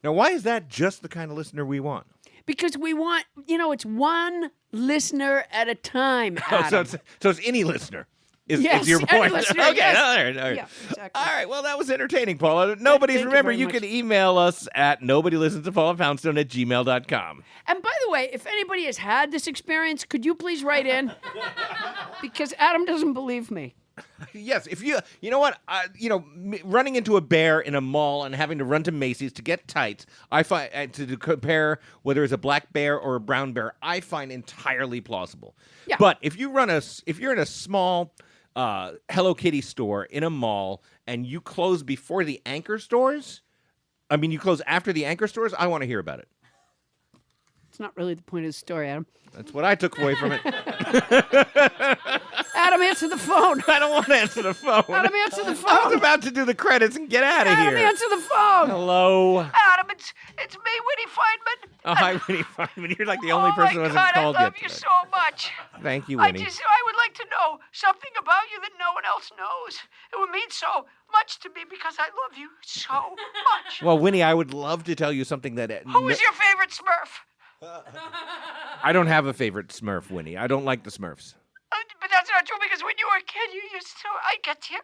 Now, why is that just the kind of listener we want? Because we want, it's one listener at a time, Adam. So it's any listener. Yes, is your any point. listener, Okay, yes. all right. Yeah, exactly. All right, well, that was entertaining, Paula. Nobody's, thank you remember, very you much. can email us at nobodylistens@gmail.com. And by the way, if anybody has had this experience, could you please write in? Because Adam doesn't believe me. Yes, if you know what, running into a bear in a mall and having to run to Macy's to get tights, I find to compare whether it's a black bear or a brown bear, I find entirely plausible. Yeah. But if you're in a small Hello Kitty store in a mall and you close before the anchor stores, you close after the anchor stores, I want to hear about it. It's not really the point of the story, Adam. That's what I took away from it. Adam, answer the phone. I don't want to answer the phone. Adam, answer the I was phone. about to do the credits and get out of Adam, here. answer the phone. Hello. Adam, it's me, Winnie Feynman. Oh, hi, Winnie Feynman. You're like the only person who my hasn't God, called I love yet you today. so much. Thank you, I Winnie. would like to know something about you that no one else knows. It would mean so much to me because I love you so much. Well, Winnie, I would love to tell you something that... Who is your favorite Smurf? I don't have a favorite Smurf, Winnie. I don't like the Smurfs. But that's not true because when you were a kid, you used to. I get you.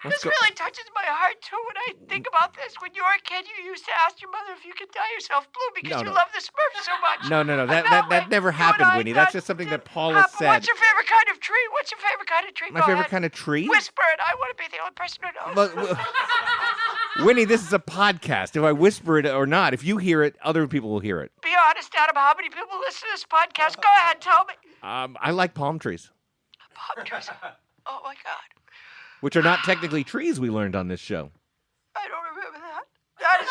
This really touches my heart too when I think about this. When you were a kid, you used to ask your mother if you could dye yourself blue because you love the Smurfs so much. No. That never happened, Winnie. That's just something that Paula said. What's your favorite kind of tree? What's your favorite kind of tree? My Go favorite ahead. kind of tree? Whisper it. I want to be the only person who knows. Look, Winnie, this is a podcast. If I whisper it or not, if you hear it, other people will hear it. Be honest, Adam. How many people listen to this podcast? Go ahead, tell me. I like palm trees, Palm trees. Oh my God. which are not technically trees, we learned on this show. I don't remember that. That is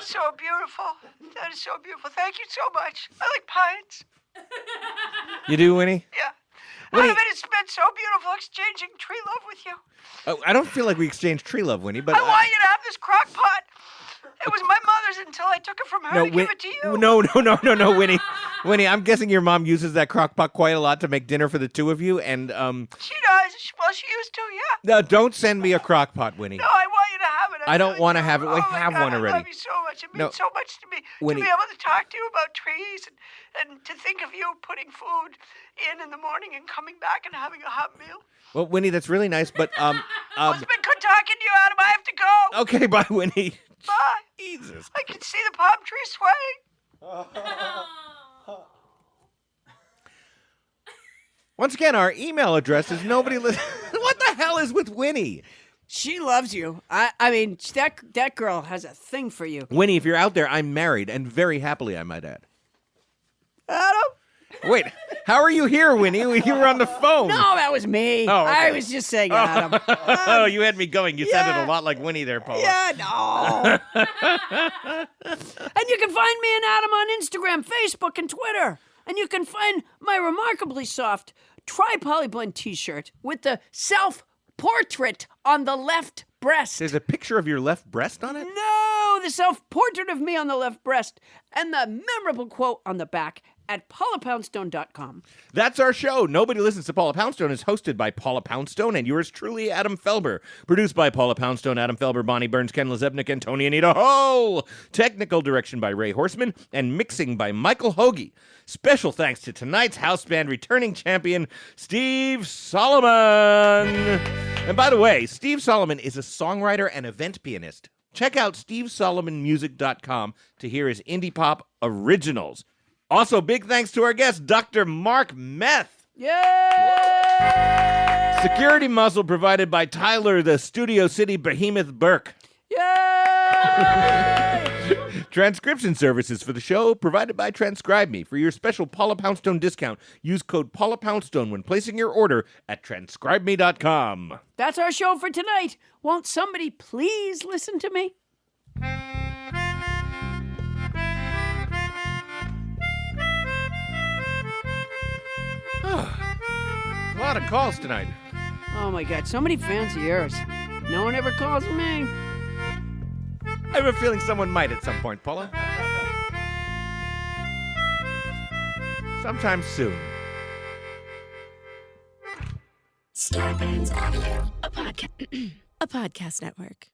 so beautiful. That is so beautiful. Thank you so much. I like pines. You do, Winnie? Yeah. Winnie- It's been so beautiful exchanging tree love with you. Oh, I don't feel like we exchanged tree love, Winnie, but... I want you to have this crock pot. It was my mother's until I took it from her to give it to you. No, Winnie. Winnie, I'm guessing your mom uses that crock pot quite a lot to make dinner for the two of you, and, She does. Well, she used to, yeah. No, don't send me a crock pot, Winnie. No, I want you to have it. I don't want to have it. We Oh my have God, one already. I love you so much. It means so much to me Winnie. to be able to talk to you about trees and to think of you putting food in the morning and coming back and having a hot meal. Well, Winnie, that's really nice, but, Well, it's been good talking to you, Adam. I have to go. Okay, bye, Winnie. Bye. Jesus. I can see the palm tree swaying. Once again, our email address is nobody. What the hell is with Winnie? She loves you. I mean, that girl has a thing for you. Winnie, if you're out there, I'm married, and very happily, I might add. Adam? Wait, how are you here, Winnie? You were on the phone. No, that was me. Oh, okay. I was just saying Adam. Oh, you had me going. You sounded a lot like Winnie there, Paula. Yeah, no. And you can find me and Adam on Instagram, Facebook, and Twitter. And you can find my remarkably soft tri-polyblend t-shirt with the self-portrait on the left breast. There's a picture of your left breast on it? No, the self-portrait of me on the left breast and the memorable quote on the back at paulapoundstone.com. That's our show. Nobody Listens to Paula Poundstone is hosted by Paula Poundstone and yours truly, Adam Felber. Produced by Paula Poundstone, Adam Felber, Bonnie Burns, Ken Lezebnik, and Tony Anita Ho. Technical direction by Ray Horseman and mixing by Michael Hoagie. Special thanks to tonight's house band returning champion, Steve Solomon. And by the way, Steve Solomon is a songwriter and event pianist. Check out stevesolomonmusic.com to hear his indie pop originals. Also, big thanks to our guest, Dr. Marc Meth. Yay! Security muscle provided by Tyler, the Studio City Behemoth Burke. Yay! Transcription services for the show provided by Transcribe Me. For your special Paula Poundstone discount, use code Paula Poundstone when placing your order at transcribeme.com. That's our show for tonight. Won't somebody please listen to me? A lot of calls tonight. Oh my God, so many fans of yours. No one ever calls me. I have a feeling someone might at some point, Paula. Sometime soon. Starburns Audio, a podcast network.